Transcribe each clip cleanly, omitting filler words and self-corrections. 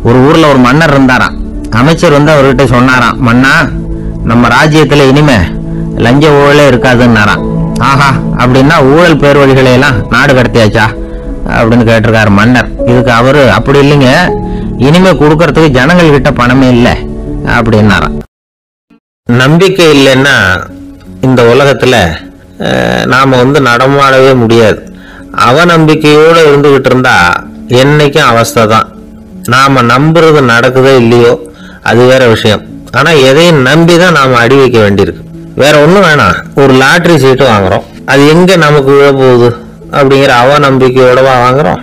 ஒரு ஊர்ல ஒரு மன்னர் இருந்தாராம். அமைச்சர் வந்து அவர்கிட்ட சொன்னாராம், மன்னா நம்ம ராஜ்யத்துல இனிமே லஞ்ச ஊழலே இருக்காதுன்னாராம். ஆஹா, அப்படின்னா ஊழல் பேர் வழிகளை எல்லாம் நாடு கடத்தியாச்சா அப்படின்னு கேட்டிருக்காரு மன்னர். இதுக்கு அவரு, அப்படி இல்லைங்க, இனிமே கொடுக்கறதுக்கு ஜனங்கள் கிட்ட பணமே இல்லை அப்படின்னாராம். நம்பிக்கை இல்லைன்னா இந்த உலகத்துல நாம வந்து நடமாடவே முடியாது. அவநம்பிக்கையோடு இருந்துகிட்டு இருந்தா என்னைக்கும் அவஸ்தை தான். நாம நம்புறது நடக்குதோ இல்லையோ அது வேற விஷயம். ஆனா எதையும் நம்பிதான் நாம அடி வைக்க வேண்டியிருக்கு. வேற ஒண்ணும் வேணாம், ஒரு லாட்டரி சீட்டு வாங்குறோம், அது எங்க நமக்கு விழ போகுது அப்படிங்கிற அவநம்பிக்கையோடவா வாங்குறோம்.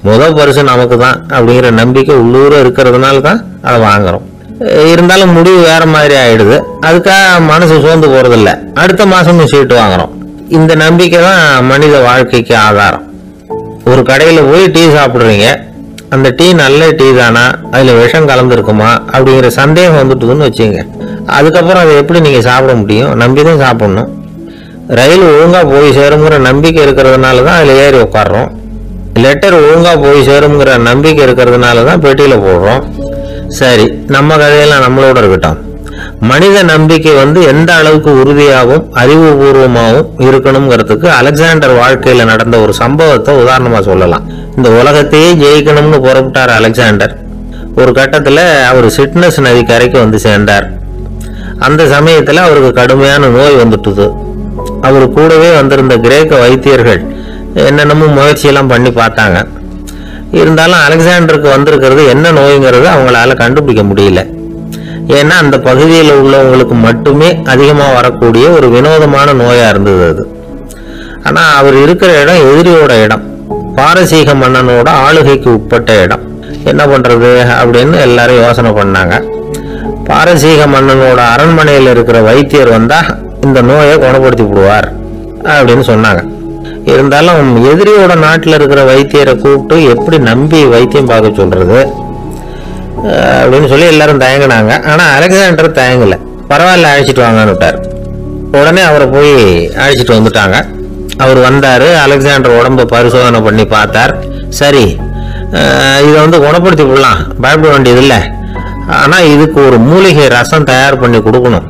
முதல் பரிசு நமக்கு தான் அப்படிங்கிற நம்பிக்கை உள்ளூர இருக்கிறதுனால தான் அதை வாங்குறோம். இருந்தாலும் முடிவு வேற மாதிரி ஆயிடுது. அதுக்காக மனசு சோர்ந்து போறதில்ல, அடுத்த மாசமும் சீட்டு வாங்குறோம். இந்த நம்பிக்கை தான் மனித வாழ்க்கைக்கு ஆதாரம். ஒரு கடையில போய் டீ சாப்பிடுறீங்க, அந்த டீ நல்ல டீ தானா, அதுல விஷம் கலந்துருக்குமா அப்படிங்கிற சந்தேகம் வந்துட்டுதுன்னு வச்சுங்க. அதுக்கப்புறம் அதை எப்படி நீங்க சாப்பிட முடியும்? நம்பிதான் சாப்பிடணும். ரயில் ஒழுங்கா போய் சேருங்கிற நம்பிக்கை இருக்கிறதுனால தான் அதுல ஏறி உட்காடுறோம். லெட்டர் ஒழுங்கா போய் சேருங்கிற நம்பிக்கை இருக்கிறதுனால தான் பெட்டியில போடுறோம். சரி, நம்ம கதையெல்லாம் நம்மளோட இருக்கட்டும். மனித நம்பிக்கை வந்து எந்த அளவுக்கு உறுதியாகவும் அறிவுபூர்வமாகவும் இருக்கணுங்கிறதுக்கு அலெக்சாண்டர் வாழ்க்கையில நடந்த ஒரு சம்பவத்தை உதாரணமா சொல்லலாம். இந்த உலகத்தையே ஜெயிக்கணும்னு புறப்பட்டார் அலெக்சாண்டர். ஒரு கட்டத்துல அவர் சிட்னஸ் நதி கரைக்கு வந்து சேர்ந்தார். அந்த சமயத்துல அவருக்கு கடுமையான நோய் வந்துட்டுது. அவரு கூடவே வந்திருந்த கிரேக்க வைத்தியர்கள் என்னென்னமோ முயற்சியெல்லாம் பண்ணி பார்த்தாங்க. இருந்தாலும் அலெக்சாண்டருக்கு வந்திருக்கிறது என்ன நோய்ங்கிறது அவங்களால கண்டுபிடிக்க முடியல. ஏன்னா அந்த பகுதியில் உள்ளவங்களுக்கு மட்டுமே அதிகமா வரக்கூடிய ஒரு வினோதமான நோயா இருந்தது அது. ஆனா அவர் இருக்கிற இடம் எதிரியோட இடம், பாரசீக மன்னனோட ஆளுகைக்கு உட்பட்ட இடம். என்ன பண்றது அப்படின்னு எல்லாரும் யோசனை பண்ணாங்க. பாரசீக மன்னனோட அரண்மனையில் இருக்கிற வைத்தியர் வந்தா இந்த நோயை குணப்படுத்தி விடுவார் அப்படின்னு சொன்னாங்க. இருந்தாலும் எதிரியோட நாட்டில் இருக்கிற வைத்தியரை கூப்பிட்டு எப்படி நம்பி வைத்தியம் பார்க்க சொல்றது அப்படின்னு சொல்லி எல்லாரும் தயங்கினாங்க. ஆனா அலெக்சாண்டர் தயங்கல. பரவாயில்ல, அழைச்சிட்டு வாங்கன்னு விட்டார். உடனே அவரை போய் அழைச்சிட்டு வந்துட்டாங்க. அவர் வந்தாரு. அலெக்சாண்டர் உடம்ப பரிசோதனை பண்ணி பார்த்தார். சரி, இதை வந்து குணப்படுத்தி விடலாம், பயப்பட வேண்டியது இல்லை. ஆனா இதுக்கு ஒரு மூலிகை ரசம் தயார் பண்ணி கொடுக்கணும்.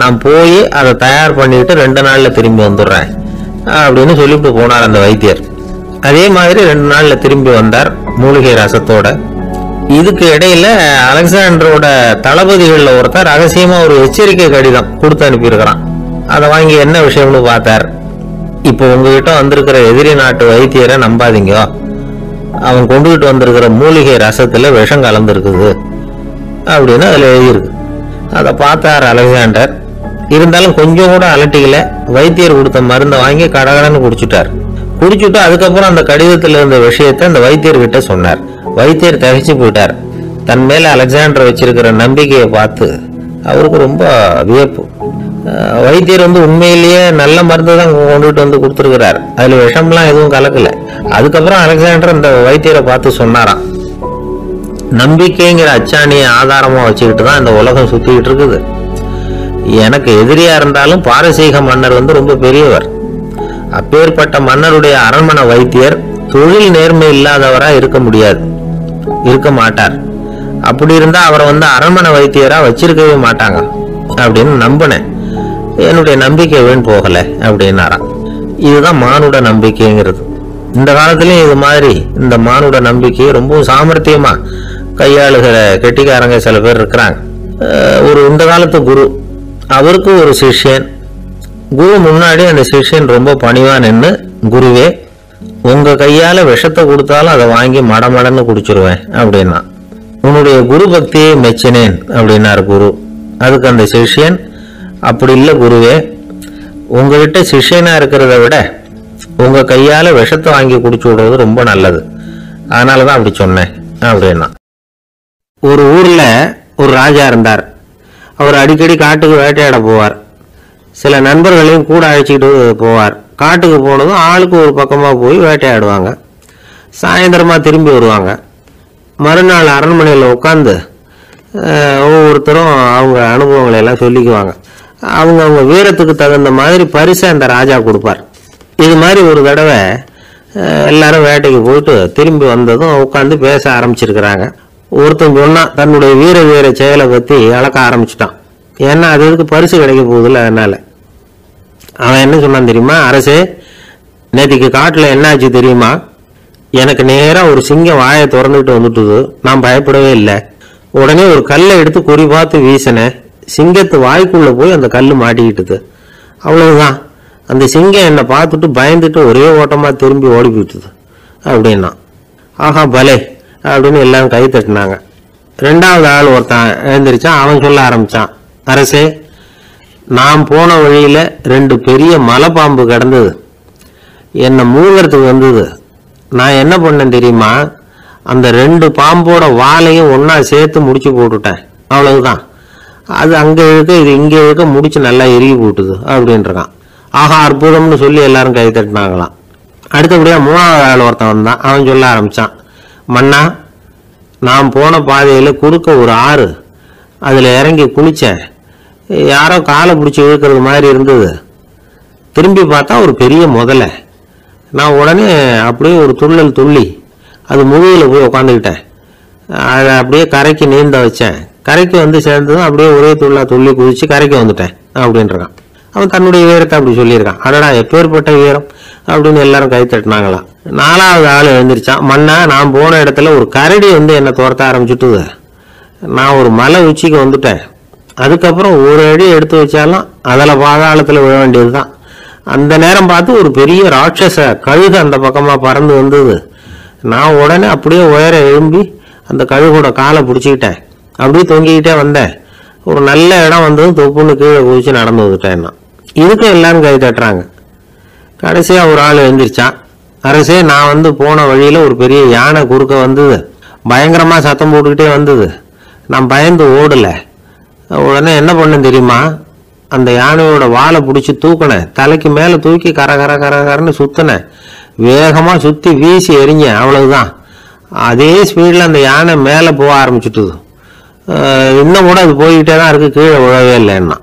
நான் போய் அதை தயார் பண்ணிட்டு 2 நாள்ல திரும்பி வந்துடுறேன் அப்படின்னு சொல்லிட்டு போனார் அந்த வைத்தியர். அதே மாதிரி 2 நாள்ல திரும்பி வந்தார் மூலிகை ரசத்தோட. இதுக்கு இடையில அலெக்சாண்டரோட தளபதிகள்ல ஒருத்தர் ரகசியமா ஒரு எச்சரிக்கை கடிதம் கொடுத்து அனுப்பியிருக்கிறான். அதை வாங்கி என்ன விஷயம்னு பார்த்தார். இப்போ உங்ககிட்ட வந்திருக்கிற எதிரி நாட்டு வைத்தியரை நம்பாதீங்க, அவன் கொண்டுகிட்டு வந்திருக்கிற மூலிகை ரசத்துல விஷம் கலந்துருக்குது அப்படின்னு அதுல எழுதியிருக்கு. அதை பார்த்தார் அலெக்சாண்டர். இருந்தாலும் கொஞ்சம் கூட அலட்டிக்கல. வைத்தியர் கொடுத்த மருந்தை வாங்கி கடகடன்னு குடிச்சுட்டார். குடிச்சுட்டு அதுக்கப்புறம் அந்த கடிதத்தில் இருந்த விஷயத்தை அந்த வைத்தியர்கிட்ட சொன்னார். வைத்தியர் தகைச்சு போயிட்டார். தன் மேல அலெக்சாண்டர் வச்சிருக்கிற நம்பிக்கையை பார்த்து அவருக்கு ரொம்ப வியப்பு. வைத்தியர் வந்து உண்மையிலேயே நல்ல மருந்து தான் கொண்டுட்டு வந்து கொடுத்துருக்கிறார், அதுல விஷம்லாம் எதுவும் கலக்கல. அதுக்கப்புறம் அலெக்சாண்டர் அந்த வைத்தியரை பார்த்து சொன்னாராம், நம்பிக்கைங்கிற அச்சாணியை ஆதாரமா வச்சுக்கிட்டு தான் இந்த உலகம் சுத்திக்கிட்டு இருக்குது. எனக்கு எதிரியா இருந்தாலும் பாரசீக மன்னர் வந்து ரொம்ப பெரியவர். அப்பேற்பட்ட மன்னருடைய அரண்மனை வைத்தியர் தொழில் நேர்மை இல்லாதவரா இருக்க முடியாது, இருக்க மாட்டார். அப்படி இருந்தா அவரை வந்து அரண்மனை வைத்தியரா வச்சிருக்கவே மாட்டாங்க அப்படின்னு நம்பினேன். என்னுடைய நம்பிக்கை வீண் போகல அப்படின்னாராம். இதுதான் மானுட நம்பிக்கைங்கிறது. இந்த காலத்திலயும் இது மாதிரி இந்த மானுட நம்பிக்கையை ரொம்ப சாமர்த்தியமா கையாளுகிற கெட்டிக்காரங்க சில பேர் இருக்கிறாங்க. ஒரு இந்த காலத்து குரு, அவருக்கு ஒரு சிஷ்யன். குரு முன்னாடி அந்த சிஷ்யன் ரொம்ப பணிவா நின்று, குருவே உங்க கையால விஷத்தை கொடுத்தாலும் அதை வாங்கி மடமடன்னு குடிச்சிருவேன் அப்படின்னா. உன்னுடைய குரு பக்தியை மெச்சினேன் அப்படின்னாரு குரு. அதுக்கு அந்த சிஷ்யன், அப்படி இல்லை குருவே, உங்ககிட்ட சிஷ்யனா இருக்கிறத விட உங்க கையால விஷத்தை வாங்கி குடிச்சு விடுறது ரொம்ப நல்லது, அதனாலதான் அப்படி சொன்னேன் அப்படின்னா. ஒரு ஊர்ல ஒரு ராஜா இருந்தார். அவர் அடிக்கடி காட்டுக்கு வேட்டையாட போவார். சில நண்பர்களையும் கூட அழைச்சிக்கிட்டு போவார். காட்டுக்கு போனதும் ஆளுக்கு ஒரு பக்கமா போய் வேட்டையாடுவாங்க. சாயந்தரமா திரும்பி வருவாங்க. மறுநாள் அரண்மனையில் உட்காந்து ஒவ்வொருத்தரும் அவங்க அனுபவங்களை எல்லாம் சொல்லிக்குவாங்க. அவங்க வீரத்துக்கு தகுந்த மாதிரி பரிசை அந்த ராஜா கொடுப்பார். இது மாதிரி ஒரு தடவை எல்லாரும் வேட்டைக்கு போயிட்டு திரும்பி வந்ததும் உட்காந்து பேச ஆரம்பிச்சிருக்கிறாங்க. ஒருத்தன் சொன்னா தன்னுடைய வீர செயலை பத்தி அளக்க ஆரம்பிச்சுட்டான். ஏன்னா அது எதுக்கு பரிசு கிடைக்க போகுதுல்ல, அதனால. அவன் என்ன சொன்னான் தெரியுமா? அரசே, நேற்றுக்கு காட்டுல என்ன ஆச்சு தெரியுமா? எனக்கு நேரா ஒரு சிங்கம் வாயை திறந்துட்டு வந்துட்டுது. நான் பயப்படவே இல்லை. உடனே ஒரு கல்லை எடுத்து குறி பார்த்து வீசினேன். சிங்கத்து வாய்க்குள்ள போய் அந்த கல் மாட்டிக்கிட்டுது. அவ்வளவுதான். அந்த சிங்கம் என்னை பார்த்துட்டு பயந்துட்டு ஒரே ஓட்டமா திரும்பி ஓடி போயிட்டுது அப்படின்னா. ஆஹா பலே அப்படின்னு எல்லாரும் கை தட்டினாங்க. ரெண்டாவது ஆள் ஒருத்தன் எழுந்திரிச்சான். அவன் சொல்ல ஆரம்பிச்சான், அரசே, நான் போன வழியில 2 பெரிய மலைப்பாம்பு கிடந்தது. என்னை மூழ்கிறதுக்கு வந்தது. நான் என்ன பண்ணேன் தெரியுமா? அந்த 2 பாம்போட வாலையும் ஒன்னா சேர்த்து முடிச்சு போட்டுட்டேன். அவ்வளவுதான். அது அங்க இழுக்க, இது இங்க இழுக்க, முடிச்சு நல்லா எருகி போட்டுது அப்படின்றான். ஆஹா அற்புதம்னு சொல்லி எல்லாரும் கை தட்டினாங்களாம். அடுத்தபடியா 3வது ஆள் ஒருத்தன் வந்தான். அவன் சொல்ல ஆரம்பிச்சான், மன்னா, நான் போன பாதையில குறுக்க ஒரு ஆறு, அதுல இறங்கி குளிச்சேன். யாரோ காலை பிடிச்சி இழுக்கிறது மாதிரி இருந்தது. திரும்பி பார்த்தா ஒரு பெரிய முதலை. நான் உடனே அப்படியே ஒரு துள்ளல் துள்ளி அது முதுகில் போய் உட்காந்துக்கிட்டேன். அதை அப்படியே கரைக்கு நீந்த வச்சேன். கரைக்கு வந்து சேர்ந்ததும் அப்படியே ஒரே துள்ளி குதிச்சு கரைக்கு வந்துட்டேன் அப்படின்றான். அவன் தன்னுடைய வீரத்தை அப்படி சொல்லியிருக்கான். அடடா எப்பேற்பட்ட வீரம் அப்படின்னு எல்லாரும் கை தட்டினாங்களாம். 4வது ஆள் எழுந்திரிச்சான். மன்னா, நான் போன இடத்துல ஒரு கரடி வந்து என்னை துரத்த ஆரம்பிச்சுட்டுது. நான் ஒரு மலை உச்சிக்கு வந்துட்டேன். அதுக்கப்புறம் ஒரு அடி எடுத்து வச்சாலும் அதில் பாதாளத்தில் விழ வேண்டியதுதான். அந்த நேரம் பார்த்து ஒரு பெரிய ராட்சச கழுகு அந்த பக்கமா பறந்து வந்தது. நான் உடனே அப்படியே உயர எழும்பி அந்த கழுகோட காலை பிடிச்சிக்கிட்டேன். அப்படியே தொங்கிக்கிட்டே வந்தேன். ஒரு நல்ல இடம் வந்ததும் தொப்புன்னு கீழே குதிச்சு நடந்து வந்துட்டேன். இதுக்கும் எல்லாரும் கை தட்டுறாங்க. கடைசியா ஒரு ஆள் எழுந்திரிச்சான். அரசே, நான் வந்து போன வழியில ஒரு பெரிய யானை குறுக்க வந்தது. பயங்கரமா சத்தம் போட்டுக்கிட்டே வந்தது. நான் பயந்து ஓடல. உடனே என்ன பண்ண தெரியுமா? அந்த யானையோட வாலை பிடிச்சி தூக்கினேன். தலைக்கு மேல தூக்கி கரன்னு சுத்தினேன். வேகமா சுத்தி வீசி எறிஞ்சேன். அவ்வளவுதான். அதே ஸ்பீட்ல அந்த யானை மேல போக ஆரம்பிச்சுட்டுது. இன்னும் கூட அது போய்கிட்டே தான் இருக்கு, கீழே விழவே இல்லைன்னா.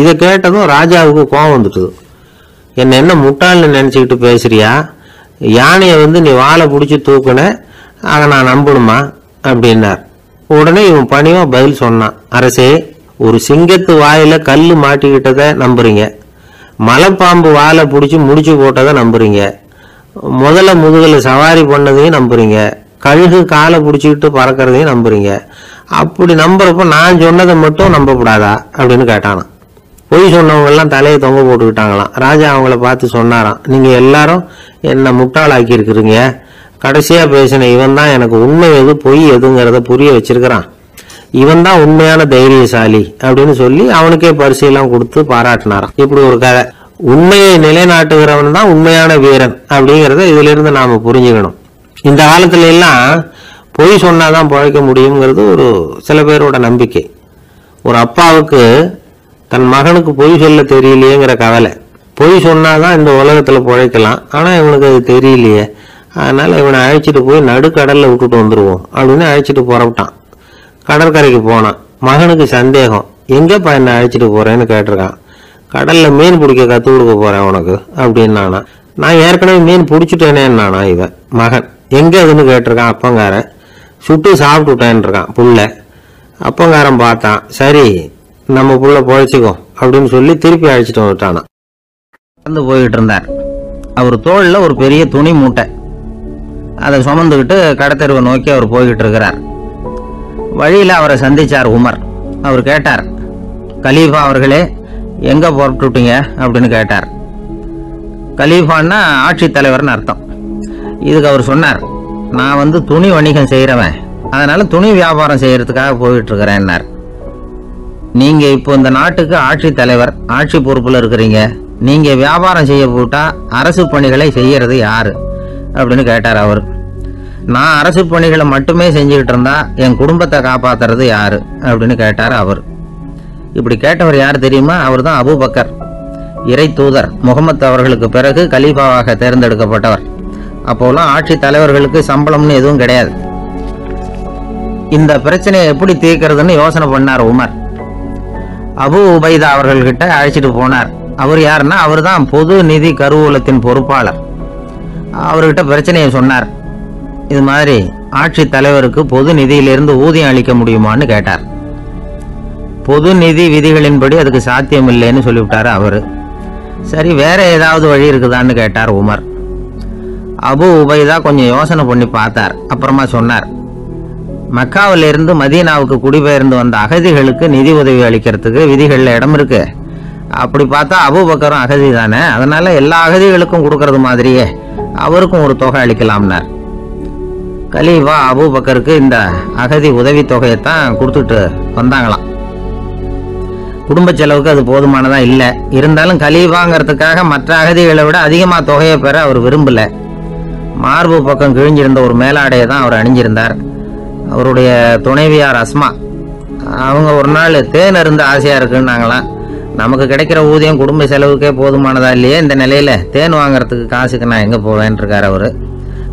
இதை கேட்டதும் ராஜாவுக்கு கோபம் வந்துட்டுது. என்ன முட்டாள்னு நினைச்சுக்கிட்டு பேசுறியா? யானையை வந்து நீ வாழை பிடிச்சி தூக்குன, அதை நான் நம்பணுமா அப்படின்னார். உடனே இவன் பணிவா பதில் சொன்னான். அரசே, ஒரு சிங்கத்து வாயில கல்லு மாட்டிக்கிட்டதை நம்புறீங்க, மலைப்பாம்பு வாழை பிடிச்சி முடிச்சு போட்டதை நம்புறீங்க, முதல்ல முதுகுல சவாரி பண்ணதையும் நம்புறீங்க, கழுகு காலை பிடிச்சிக்கிட்டு பறக்கிறதையும் நம்புறீங்க. அப்படி நம்புறப்ப நான் சொன்னதை மட்டும் நம்பக்கூடாதா அப்படின்னு கேட்டானான். பொய் சொன்னவங்க எல்லாம் தலையை தொங்க போட்டுக்கிட்டாங்களாம். ராஜா அவங்கள பார்த்து சொன்னாராம், நீங்க எல்லாரும் என்ன முட்டாளாக்கி இருக்கிறீங்க. கடைசியா பேசின இவன் தான் எனக்கு உண்மை எது பொய் எதுங்கிறத புரிய வச்சிருக்கிறான். இவன் தான் உண்மையான தைரியசாலி அப்படின்னு சொல்லி அவனுக்கே பரிசெல்லாம் கொடுத்து பாராட்டினாராம். இப்படி ஒரு கதை. உண்மையை நிலைநாட்டுகிறவன் தான் உண்மையான வீரன் அப்படிங்கிறத இதுல இருந்து நாம புரிஞ்சுக்கணும். இந்த காலத்துல எல்லாம் பொய் சொன்னாதான் பிழைக்க முடியுங்கிறது ஒரு சில பேரோட நம்பிக்கை. ஒரு அப்பாவுக்கு தன் மகனுக்கு பொய் சொல்ல தெரியலையேங்கிற கவலை. பொய் சொன்னாதான் இந்த உலகத்துல பிழைக்கலாம், ஆனா இவனுக்கு அது தெரியலையே, அதனால இவனை அழைச்சிட்டு போய் நடுக்கடல்ல விட்டுட்டு வந்துருவோம் அப்படின்னு அழைச்சிட்டு புறப்பட்டான். கடற்கரைக்கு போனான். மகனுக்கு சந்தேகம், எங்கப்பா என்ன அழைச்சிட்டு போறேன்னு கேட்டிருக்கான். கடல்ல மீன் பிடிக்க கத்து கொடுக்க போறேன் உனக்கு அப்படின்னானா. நான் ஏற்கனவே மீன் பிடிச்சிட்டேனேன்னானா இவன் மகன். எங்க அதுன்னு கேட்டிருக்கான். அப்பங்காரன். சுட்டு சாப்பிட்டுட்டேன் இருக்கான் புள்ள. அப்பங்காரன் பார்த்தான், சரி நம்ம புள்ள பொழைச்சிக்கோ அப்படின்னு சொல்லி திருப்பி அழைச்சிட்டு வந்துட்டானா. நடந்து போயிட்டு இருந்தார். அவர் தோளில் ஒரு பெரிய துணி மூட்டை, அதை சுமந்துக்கிட்டு கடத்தெருவை நோக்கி அவர் போய்கிட்டு இருக்கிறார். வழியில் அவரை சந்திச்சார் உமர். அவர் கேட்டார், கலீஃபா அவர்களே, எங்க புறப்பட்டுட்டீங்க அப்படின்னு கேட்டார். கலீஃபான்னா ஆட்சித்தலைவர்னு அர்த்தம். இதுக்கு அவர் சொன்னார், நான் வந்து துணி வணிகம் செய்கிறவன், அதனால துணி வியாபாரம் செய்யறதுக்காக போயிட்டு இருக்கிறேன்னார். நீங்க இப்போ இந்த நாட்டுக்கு ஆட்சி தலைவர், ஆட்சி பொறுப்புல இருக்கிறீங்க, நீங்க வியாபாரம் செய்ய போட்டா அரசு பணிகளை செய்யறது யாரு அப்படின்னு கேட்டார் அவர். நான் அரசு பணிகளை மட்டுமே செஞ்சுக்கிட்டு இருந்தா என் குடும்பத்தை காப்பாத்துறது யாரு அப்படின்னு கேட்டார் அவர். இப்படி கேட்டவர் யார் தெரியுமா? அவர் தான் அபூபக்கர், இறை தூதர் முகமது அவர்களுக்கு பிறகு கலீஃபாவாக தேர்ந்தெடுக்கப்பட்டவர். அப்போலாம் ஆட்சி தலைவர்களுக்கு சம்பளம்னு எதுவும் கிடையாது. இந்த பிரச்சனையை எப்படி தீர்க்கிறதுன்னு யோசனை பண்ணார் உமர். அபு உபைதா அவர்கள்கிட்ட அழைச்சிட்டு போனார். அவர் யாருன்னா, அவர் தான் பொது நிதி கருவூலத்தின் பொறுப்பாளர். அவர்கிட்ட பிரச்சனையை சொன்னார். இது மாதிரி ஆட்சி தலைவருக்கு பொது நிதியிலிருந்து ஊதியம் அளிக்க முடியுமான்னு கேட்டார். பொது நிதி விதிகளின்படி அதுக்கு சாத்தியம் இல்லைன்னு சொல்லிவிட்டாரு அவரு. சரி, வேற ஏதாவது வழி இருக்குதான்னு கேட்டார் உமர். அபு உபைதா கொஞ்சம் யோசனை பண்ணி பார்த்தார். அப்புறமா சொன்னார், மக்காவிலிருந்து மதீனாவுக்கு குடிபெயர்ந்து வந்த அகதிகளுக்கு நிதி உதவி அளிக்கிறதுக்கு விதிகளில் இடம் இருக்கு. அப்படி பார்த்தா அபூபக்கரும் அகதி தானே, அதனால எல்லா அகதிகளுக்கும் கொடுக்கறது மாதிரியே அவருக்கும் ஒரு தொகை அளிக்கலாம்னார். கலீஃபா அபூபக்கருக்கு இந்த அகதி உதவி தொகையைத்தான் கொடுத்துட்டு வந்தாங்களாம். குடும்ப செலவுக்கு அது போதுமானதா இல்லை. இருந்தாலும் கலீஃபாங்கிறதுக்காக மற்ற அகதிகளை விட அதிகமாக தொகையை பெற அவர் விரும்பல. மார்பு பக்கம் கிழிஞ்சிருந்த ஒரு மேலாடையை தான் அவர் அணிஞ்சிருந்தார். அவருடைய துணைவியார் அஸ்மா அவங்க ஒரு நாள் தேன் இருந்து ஆசையாக இருக்குன்னாங்களாம். நமக்கு கிடைக்கிற ஊதியம் குடும்ப செலவுக்கே போதுமானதா இல்லையே, இந்த நிலையில தேன் வாங்குறதுக்கு காசுக்கு நான் எங்கே போவேன்னு இருக்கார் அவர்.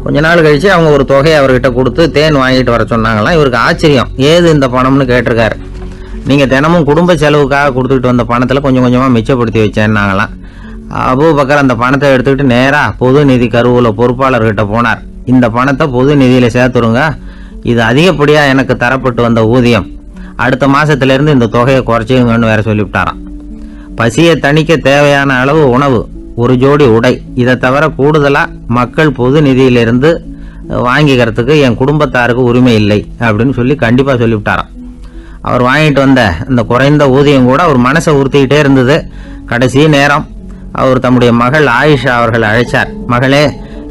கொஞ்ச நாள் கழிச்சு அவங்க ஒரு தொகையை அவர்கிட்ட கொடுத்து தேன் வாங்கிட்டு வர சொன்னாங்களாம். இவருக்கு ஆச்சரியம், ஏது இந்த பணம்னு கேட்டிருக்காரு. நீங்கள் தினமும் குடும்ப செலவுக்காக கொடுத்துக்கிட்டு வந்த பணத்தில் கொஞ்சம் கொஞ்சமாக மிச்சப்படுத்தி வச்சேன்னாங்களாம். அபூபக்கர் அந்த பணத்தை எடுத்துக்கிட்டு நேராக பொது நிதி கருவூல பொறுப்பாளர்கிட்ட போனார். இந்த பணத்தை பொது நிதியில் சேர்த்துருங்க, இது அதிகப்படியாக எனக்கு தரப்பட்டு வந்த ஊதியம், அடுத்த மாதத்துலேருந்து இந்த தொகையை குறைச்சிங்கன்னு வேற சொல்லிவிட்டாராம். பசியை தணிக்க தேவையான அளவு உணவு, ஒரு ஜோடி உடை, இதை தவிர கூடுதலாக மக்கள் பொது நிதியிலிருந்து வாங்கிக்கிறதுக்கு என் குடும்பத்தாருக்கு உரிமை இல்லை அப்படின்னு சொல்லி கண்டிப்பாக சொல்லிவிட்டாராம். அவர் வாங்கிட்டு வந்த இந்த குறைந்த ஊதியம் கூட அவர் மனசை உறுத்திக்கிட்டே இருந்தது. கடைசி நேரம் அவர் தம்முடைய மகள் ஆயிஷா அவர்களை அழைச்சார். மகளே,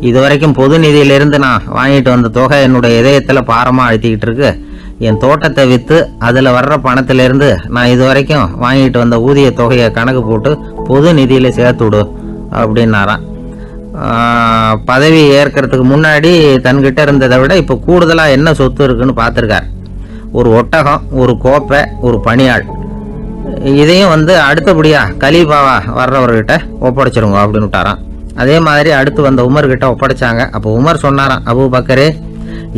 இதுவரைக்கும் பொது நிதியிலிருந்து நான் வாங்கிட்டு வந்த தொகை என்னுடைய இதயத்தில் பாரமாக அழுத்திக்கிட்டு இருக்கு. என் தோட்டத்தை விற்று அதில் வர்ற பணத்திலிருந்து நான் இதுவரைக்கும் வாங்கிட்டு வந்த ஊதிய தொகையை கணக்கு போட்டு பொது நிதியில் சேர்த்து விடு அப்படின்னாராம். பதவி ஏற்கிறதுக்கு முன்னாடி தன்கிட்ட இருந்ததை விட இப்போ கூடுதலாக என்ன சொத்து இருக்குன்னு பார்த்துருக்கார். ஒரு ஒட்டகம், ஒரு கோப்பை, ஒரு பணியாள், இதையும் அடுத்தபடியாக கலீஃபாவா வர்றவர்கிட்ட ஒப்படைச்சிருங்க அப்படின்னு விட்டாராம். அதே மாதிரி அடுத்து வந்த உமர்கிட்ட ஒப்படைச்சாங்க. அப்போ உமர் சொன்னாராம், அபூபக்கரே,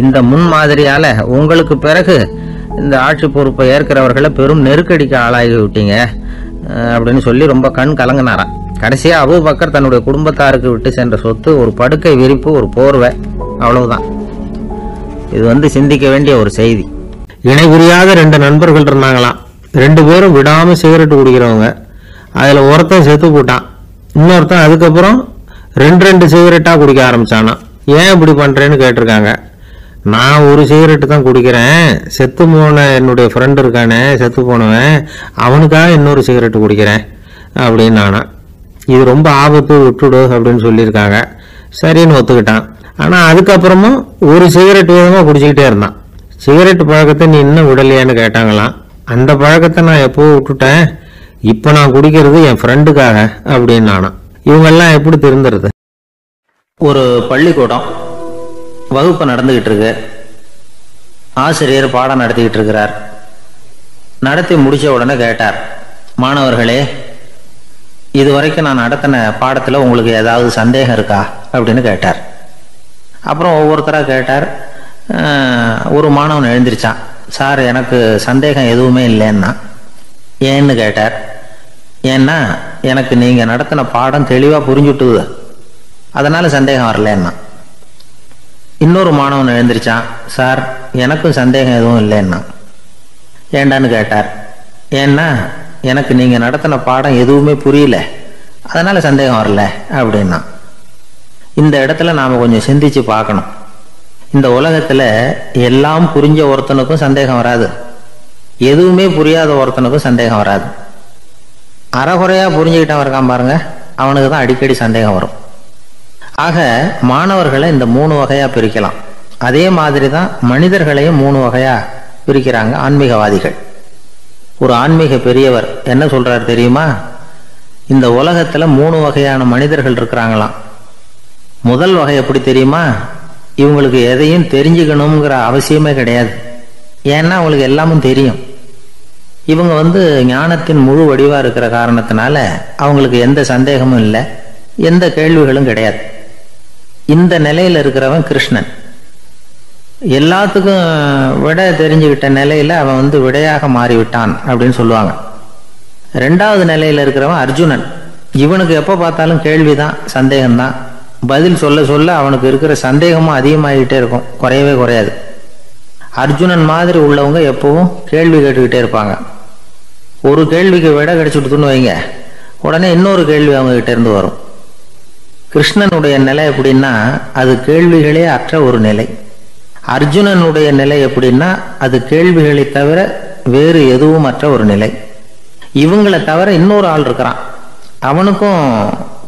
இந்த முன்மாதிரியால் உங்களுக்கு பிறகு இந்த ஆட்சி பொறுப்பை ஏற்கிறவர்களை பெரும் நெருக்கடிக்கு ஆளாகி விட்டீங்க அப்படின்னு சொல்லி ரொம்ப கண் கலங்கினாராம். கடைசியாக அபூபக்கர் தன்னுடைய குடும்பத்தாருக்கு விட்டு சென்ற சொத்து ஒரு படுக்கை விரிப்பு, ஒரு போர்வை, அவ்வளவுதான். இது சிந்திக்க வேண்டிய ஒரு செய்தி. இணை புரியாத ரெண்டு நண்பர்கள் இருந்தாங்களாம். ரெண்டு பேரும் விடாமல் சிகரெட்டு குடிக்கிறவங்க. அதில் ஒருத்தன் செத்து போட்டான். இன்னொருத்தன் அதுக்கப்புறம் ரெண்டு சிகரெட்டாக குடிக்க ஆரம்பிச்சானா. ஏன் இப்படி பண்ணுறேன்னு கேட்டிருக்காங்க. நான் ஒரு சிகரெட்டு தான் குடிக்கிறேன், செத்து போன என்னுடைய ஃப்ரெண்டு இருக்கானே செத்து போனவன், அவனுக்காக இன்னொரு சிகரெட்டு குடிக்கிறேன் அப்படின்னு நானா. இது ரொம்ப ஆபத்து, விட்டுடு அப்படின்னு சொல்லியிருக்காங்க. சரின்னு ஒத்துக்கிட்டான். ஆனால் அதுக்கப்புறமும் ஒரு சிகரெட் வேகமாக குடிச்சிக்கிட்டே இருந்தான். சிகரெட் பழக்கத்தை நீ இன்னும் விடலையான்னு கேட்டாங்களாம். அந்த பழக்கத்தை நான் எப்போ விட்டுட்டேன், இப்போ நான் குடிக்கிறது என் ஃப்ரெண்டுக்காக அப்படின்னு நானா. இவங்கெல்லாம் எப்படி திருந்துறது? ஒரு பள்ளிக்கூடம் வகுப்பு நடந்துகிட்டு இருக்கு. ஆசிரியர் பாடம் நடத்திக்கிட்டு இருக்கிறார். நடத்தி முடிச்ச உடனே கேட்டார், மாணவர்களே, இதுவரைக்கும் நான் நடத்தின பாடத்தில் உங்களுக்கு ஏதாவது சந்தேகம் இருக்கா அப்படின்னு கேட்டார். அப்புறம் ஒவ்வொருத்தராக கேட்டார். ஒரு மாணவன் எழுந்திருச்சான். சார், எனக்கு சந்தேகம் எதுவுமே இல்லைன்னா. ஏன்னு கேட்டார். ஏன்னா எனக்கு நீங்கள் நடத்தின பாடம் தெளிவாக புரிஞ்சுட்டுது, அதனால் சந்தேகம் வரலன்னா. இன்னொரு மாணவன் எழுந்திருச்சான். சார், எனக்கும் சந்தேகம் எதுவும் இல்லைன்னா. ஏண்டான்னு கேட்டார். ஏன்னா எனக்கு நீங்கள் நடத்தின பாடம் எதுவுமே புரியல, அதனால் சந்தேகம் வரல அப்படின்னா. இந்த இடத்துல நாம் கொஞ்சம் சிந்திச்சு பார்க்கணும். இந்த உலகத்தில் எல்லாம் புரிஞ்ச ஒருத்தனுக்கும் சந்தேகம் வராது, எதுவுமே புரியாத ஒருத்தனுக்கும் சந்தேகம் வராது. அறகுறையாக புரிஞ்சுக்கிட்டவன் இருக்கான் பாருங்க, அவனுக்கு தான் அடிக்கடி சந்தேகம் வரும். ஆக மாணவர்களை இந்த 3 வகையாக பிரிக்கலாம். அதே மாதிரி தான் மனிதர்களையும் 3 வகையாக பிரிக்கிறாங்க ஆன்மீகவாதிகள். ஒரு ஆன்மீக பெரியவர் என்ன சொல்றார் தெரியுமா? இந்த உலகத்தில் 3 வகையான மனிதர்கள் இருக்கிறாங்களாம். முதல் வகை எப்படி தெரியுமா? இவங்களுக்கு எதையும் தெரிஞ்சுக்கணுங்கிற அவசியமே கிடையாது. ஏன்னா அவங்களுக்கு எல்லாமும் தெரியும். இவங்க ஞானத்தின் முழு வடிவா இருக்கிற காரணத்தினால அவங்களுக்கு எந்த சந்தேகமும் இல்லை, எந்த கேள்விகளும் கிடையாது. இந்த நிலையில இருக்கிறவன் கிருஷ்ணன். எல்லாத்துக்கும் விட தெரிஞ்சுக்கிட்ட நிலையில அவன் விடையாக மாறிவிட்டான் அப்படின்னு சொல்லுவாங்க. 2வது நிலையில இருக்கிறவன் அர்ஜுனன். இவனுக்கு எப்போ பார்த்தாலும் கேள்விதான், சந்தேகம்தான். பதில் சொல்ல சொல்ல அவனுக்கு இருக்கிற சந்தேகமும் அதிகமாகிட்டே இருக்கும், குறையவே குறையாது. அர்ஜுனன் மாதிரி உள்ளவங்க எப்பவும் கேள்வி கேட்டுக்கிட்டே இருப்பாங்க. ஒரு கேள்விக்கு விட கிடைச்சுட்டுன்னு வைங்க, உடனே இன்னொரு கேள்வி அவங்க கிட்ட இருந்து வரும். கிருஷ்ணனுடைய நிலை எப்படின்னா அது கேள்விகளே அற்ற ஒரு நிலை. அர்ஜுனனுடைய நிலை எப்படின்னா அது கேள்விகளை தவிர வேறு எதுவும் அற்ற ஒரு நிலை. இவங்களை தவிர இன்னொரு ஆள் இருக்கிறான், அவனுக்கும்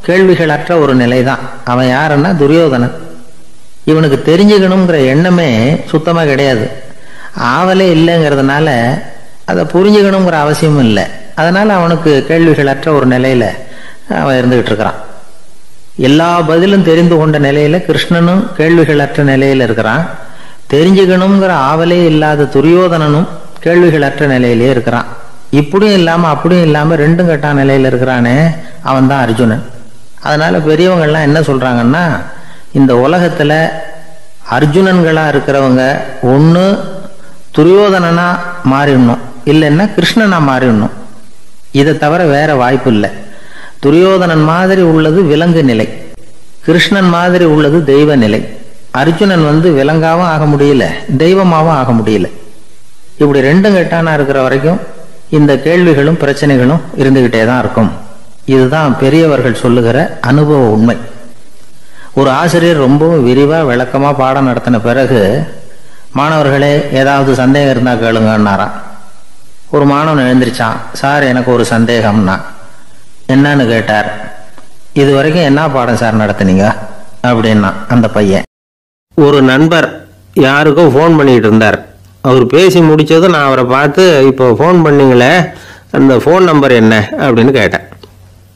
கேள்விகள் அற்ற ஒரு நிலை தான். அவன் யாருன்னா துரியோதனன். இவனுக்கு தெரிஞ்சுக்கணுங்கிற எண்ணமே சுத்தமாக கிடையாது. ஆவலே இல்லைங்கிறதுனால அதை புரிஞ்சுக்கணுங்கிற அவசியமும் இல்லை. அதனால அவனுக்கு கேள்விகள் அற்ற ஒரு நிலையில அவன் இருந்துகிட்டு இருக்கிறான். எல்லா பதிலும் தெரிந்து கொண்ட நிலையில கிருஷ்ணனும் கேள்விகள் அற்ற நிலையில இருக்கிறான். தெரிஞ்சுக்கணுங்கிற ஆவலே இல்லாத துரியோதனனும் கேள்விகள் அற்ற நிலையிலே இருக்கிறான். இப்படியும் இல்லாம அப்படியும் இல்லாம ரெண்டும் கட்டான நிலையில இருக்கிறானே, அவன் தான் அர்ஜுனன். அதனால பெரியவங்கள்லாம் என்ன சொல்றாங்கன்னா, இந்த உலகத்துல அர்ஜுனன்களா இருக்கிறவங்க ஒன்று துரியோதனனா மாறிடணும், இல்லைன்னா கிருஷ்ணனா மாறிடணும். இதை தவிர வேற வாய்ப்பு இல்லை. துரியோதனன் மாதிரி உள்ளது விலங்கு நிலை, கிருஷ்ணன் மாதிரி உள்ளது தெய்வ நிலை. அர்ஜுனன் விலங்காவும் ஆக முடியல, தெய்வமாவும் ஆக முடியல. இப்படி ரெண்டும் கெட்டானா இருக்கிற வரைக்கும் இந்த கேள்விகளும் பிரச்சனைகளும் இருந்துகிட்டே தான் இருக்கும். இதுதான் பெரியவர்கள் சொல்லுகிற அனுபவ உண்மை. ஒரு ஆசிரியர் ரொம்பவும் விரிவா விளக்கமா பாடம் நடத்தின பிறகு, மாணவர்களே ஏதாவது சந்தேகம் இருந்தா கேளுங்கன்னாராம். ஒரு மாணவன் எழுந்திரிச்சான். சார் எனக்கு ஒரு சந்தேகம்னா. என்னன்னு கேட்டார். இது வரைக்கும் என்ன பாடம் சார் நடத்துனீங்க அப்படின்னா அந்த பையன். ஒரு நண்பர் யாருக்கோ ஃபோன் பண்ணிட்டு இருந்தார். அவர் பேசி முடிச்சதும் நான் அவரை பார்த்து, இப்போ ஃபோன் பண்ணீங்களே அந்த ஃபோன் நம்பர் என்ன அப்படின்னு கேட்டேன்.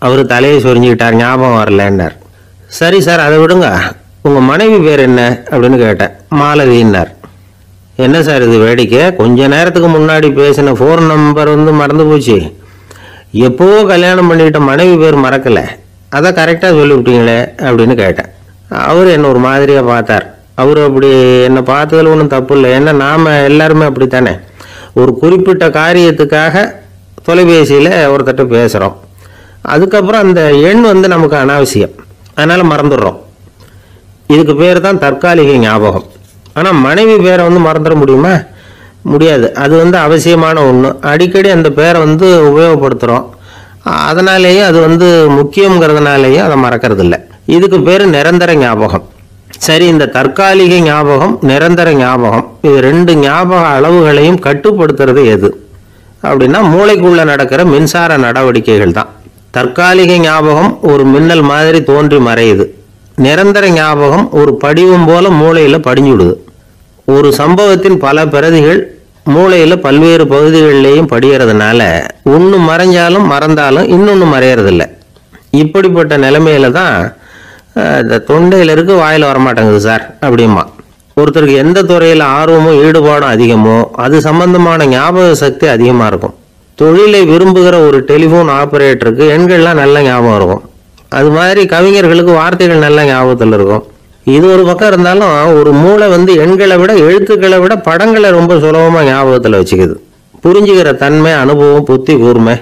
அவர் தலையை சொரிஞ்சுக்கிட்டார், ஞாபகம் வரலன்னார். சரி சார் அதை விடுங்க, உங்கள் மனைவி பேர் என்ன அப்படின்னு கேட்டேன். மாலவின்னார். என்ன சார் இது வேடிக்கை, கொஞ்ச நேரத்துக்கு முன்னாடி பேசின ஃபோன் நம்பர் மறந்து போச்சு, எப்போவோ கல்யாணம் பண்ணிக்கிட்ட மனைவி பேர் மறக்கலை, அதை கரெக்டாக சொல்லிவிட்டீங்களே அப்படின்னு கேட்டேன். அவர் என்ன ஒரு மாதிரியாக பார்த்தார். அவர் அப்படி என்னை பார்த்ததில் ஒன்றும் தப்பு இல்லை, ஏன்னா நாம் எல்லாருமே அப்படித்தானே. ஒரு குறிப்பிட்ட காரியத்துக்காக தொலைபேசியில் ஒருத்தட்ட பேசுகிறோம், அதுக்கப்புறம் அந்த எண் நமக்கு அனாவசியம், அதனால் மறந்துடுறோம். இதுக்கு பேர் தான் தற்காலிக ஞாபகம். ஆனால் மனைவி பேரை மறந்துட முடியுமா? முடியாது. அது அவசியமான ஒன்று. அடிக்கடி அந்த பேரை உபயோகப்படுத்துகிறோம், அதனாலேயும் அது முக்கியங்கிறதுனாலேயும் அதை மறக்கிறது இல்லை. இதுக்கு பேர் நிரந்தர ஞாபகம். சரி, இந்த தற்காலிக ஞாபகம், நிரந்தர ஞாபகம், இது ரெண்டு ஞாபக அளவுகளையும் கட்டுப்படுத்துறது எது அப்படின்னா மூளைக்குள்ள நடக்கிற மின்சார நடவடிக்கைகள் தான். தற்காலிக ஞாபகம் ஒரு மின்னல் மாதிரி தோன்றி மறையுது. நிரந்தர ஞாபகம் ஒரு படிவம் போல மூளையில் படிஞ்சுடுது. ஒரு சம்பவத்தின் பல பிரதிகள் மூளையில் பல்வேறு பகுதிகளிலேயும் படிகிறதுனால ஒன்று மறைஞ்சாலும் மறந்தாலும் இன்னொன்று மறையறதில்லை. இப்படிப்பட்ட நிலைமையில தான் இந்த தொண்டையில் இருக்கு, வாயில் வரமாட்டேங்குது சார் அப்படிமா. ஒருத்தருக்கு எந்த துறையில் ஆர்வமும் ஈடுபாடும் அதிகமோ அது சம்பந்தமான ஞாபக சக்தி அதிகமாக இருக்கும். தொழிலை விரும்புகிற ஒரு டெலிஃபோன் ஆப்ரேட்டருக்கு எண்கள்லாம் நல்ல ஞாபகம் இருக்கும். அது மாதிரி கவிஞர்களுக்கு வார்த்தைகள் நல்ல ஞாபகத்தில் இருக்கும். இது ஒரு பக்கம் இருந்தாலும் ஒரு மூளை எண்களை விட எழுத்துக்களை விட படங்களை ரொம்ப சுலபமாக ஞாபகத்தில் வச்சுக்குது. புரிஞ்சுக்கிற தன்மை, அனுபவம், புத்தி கூர்மை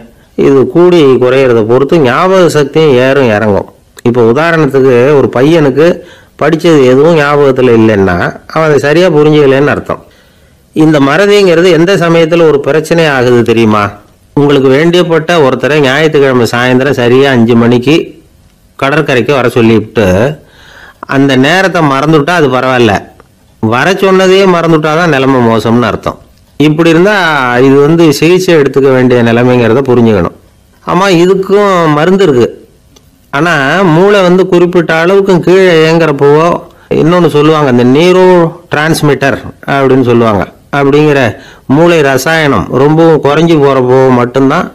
இது கூடி குறையிறத பொறுத்து ஞாபக சக்தியும் ஏறும் இறங்கும். இப்போ உதாரணத்துக்கு ஒரு பையனுக்கு படித்தது எதுவும் ஞாபகத்தில் இல்லைன்னா அவன் அதை சரியாக புரிஞ்சுக்கலன்னு அர்த்தம். இந்த மறதிங்கிறது எந்த சமயத்தில் ஒரு பிரச்சனை ஆகுது தெரியுமா? உங்களுக்கு வேண்டியப்பட்ட ஒருத்தரை ஞாயிற்றுக்கிழமை சாயந்தரம் சரியாக 5 மணிக்கு கடற்கரைக்கு வர சொல்லிவிட்டு அந்த நேரத்தை மறந்துவிட்டா அது பரவாயில்ல, வர சொன்னதையே மறந்துவிட்டா தான் நிலைமை மோசம்னு அர்த்தம். இப்படி இருந்தால் இது சிகிச்சை எடுத்துக்க வேண்டிய நிலைமைங்கிறத புரிஞ்சுக்கணும். ஆமாம், இதுக்கும் மருந்து இருக்குது. ஆனால் மூளை குறிப்பிட்ட அளவுக்கும் கீழே இயங்குறப்போவோ இன்னொன்று சொல்லுவாங்க, இந்த நியூரோ டிரான்ஸ்மிட்டர் அப்படின்னு சொல்லுவாங்க. அப்படிங்கிற மூளை ரசாயனம் ரொம்பவும் குறைஞ்சி போகிறப்போ மட்டும்தான்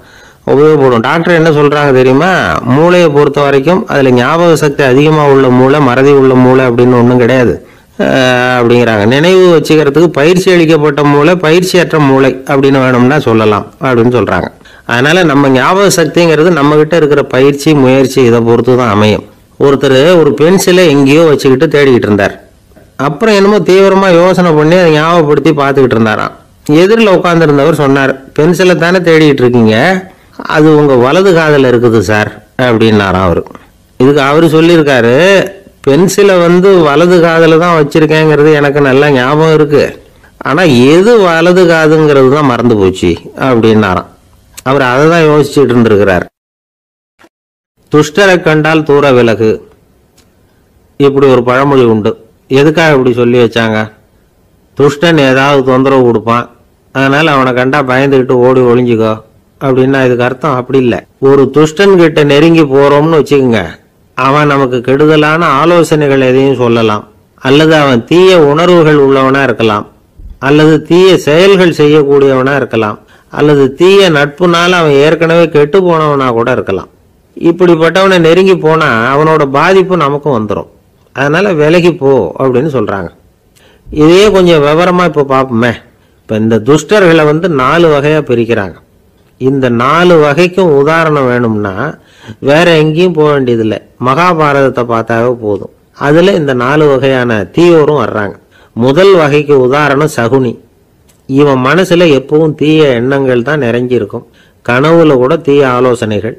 உபயோகப்படும். டாக்டர் என்ன சொல்கிறாங்க தெரியுமா? மூளையை பொறுத்த வரைக்கும் அதில் ஞாபக சக்தி அதிகமாக உள்ள மூளை, மறதி உள்ள மூளை அப்படின்னு ஒன்றும் கிடையாது அப்படிங்கிறாங்க. நினைவு வச்சுக்கிறதுக்கு பயிற்சி அளிக்கப்பட்ட மூளை, பயிற்சியற்ற மூளை அப்படின்னு வேணும்னா சொல்லலாம் அப்படின்னு சொல்கிறாங்க. அதனால் நம்ம ஞாபக சக்திங்கிறது நம்மக்கிட்ட இருக்கிற பயிற்சி, முயற்சி இதை பொறுத்து தான் அமையும். ஒருத்தர் ஒரு பென்சிலை எங்கேயோ வச்சுக்கிட்டு தேடிக்கிட்டு இருந்தார். அப்புறம் என்னமோ தீவிரமாக யோசனை பண்ணி அதை ஞாபகப்படுத்தி பார்த்துக்கிட்டு இருந்தாராம். எதிரில் உட்காந்துருந்தவர் சொன்னார், பென்சிலை தானே தேடிக்கிட்டு இருக்கீங்க, அது உங்கள் வலது காதில் இருக்குது சார் அப்படின்னாராம் அவர். இதுக்கு அவர் சொல்லியிருக்காரு, பென்சிலை வலது காதில் தான் வச்சிருக்கேங்கிறது எனக்கு நல்லா ஞாபகம் இருக்கு. ஆனால் எது வலது காதுங்கிறது தான் மறந்து போச்சு அப்படின்னாராம். அவர் அதை தான் யோசிச்சுட்டு இருந்திருக்கிறார். துஷ்டரை கண்டால் தூர விலகு, இப்படி ஒரு பழமொழி உண்டு. எதுக்காக இப்படி சொல்லி வச்சாங்க? துஷ்டன் ஏதாவது தொந்தரவு கொடுப்பான், அதனால அவனை கண்டா பயந்துக்கிட்டு ஓடி ஒளிஞ்சுக்கோ அப்படின்னா இதுக்கு அர்த்தம் அப்படி இல்லை. ஒரு துஷ்டன் கிட்ட நெருங்கி போறோம்னு வச்சுக்கோங்க, அவன் நமக்கு கெடுதலான ஆலோசனைகள் எதையும் சொல்லலாம், அல்லது அவன் தீய உணர்வுகள் உள்ளவனா இருக்கலாம், அல்லது தீய செயல்கள் செய்யக்கூடியவனா இருக்கலாம், அல்லது தீய நட்புனால அவன் ஏற்கனவே கெட்டு போனவனா கூட இருக்கலாம். இப்படிப்பட்டவனை நெருங்கி போனா அவனோட பாதிப்பு நமக்கும் வந்துடும். அதனால விலகி போ அப்படின்னு சொல்றாங்க. இதையே கொஞ்சம் விவரமா இப்ப பார்ப்போமே. இப்ப இந்த துஷ்டர்களை 4 வகையா பிரிக்கிறாங்க. இந்த 4 வகைக்கும் உதாரணம் வேணும்னா வேற எங்கேயும் போக வேண்டியதில்லை, மகாபாரதத்தை பார்த்தாவே போதும். அதுல இந்த 4 வகையான தீயோரும் வர்றாங்க. முதல் வகைக்கு உதாரணம் சகுனி. இவன் மனசுல எப்பவும் தீய எண்ணங்கள் தான் நிறைஞ்சி இருக்கும். கனவுல கூட தீய ஆலோசனைகள்.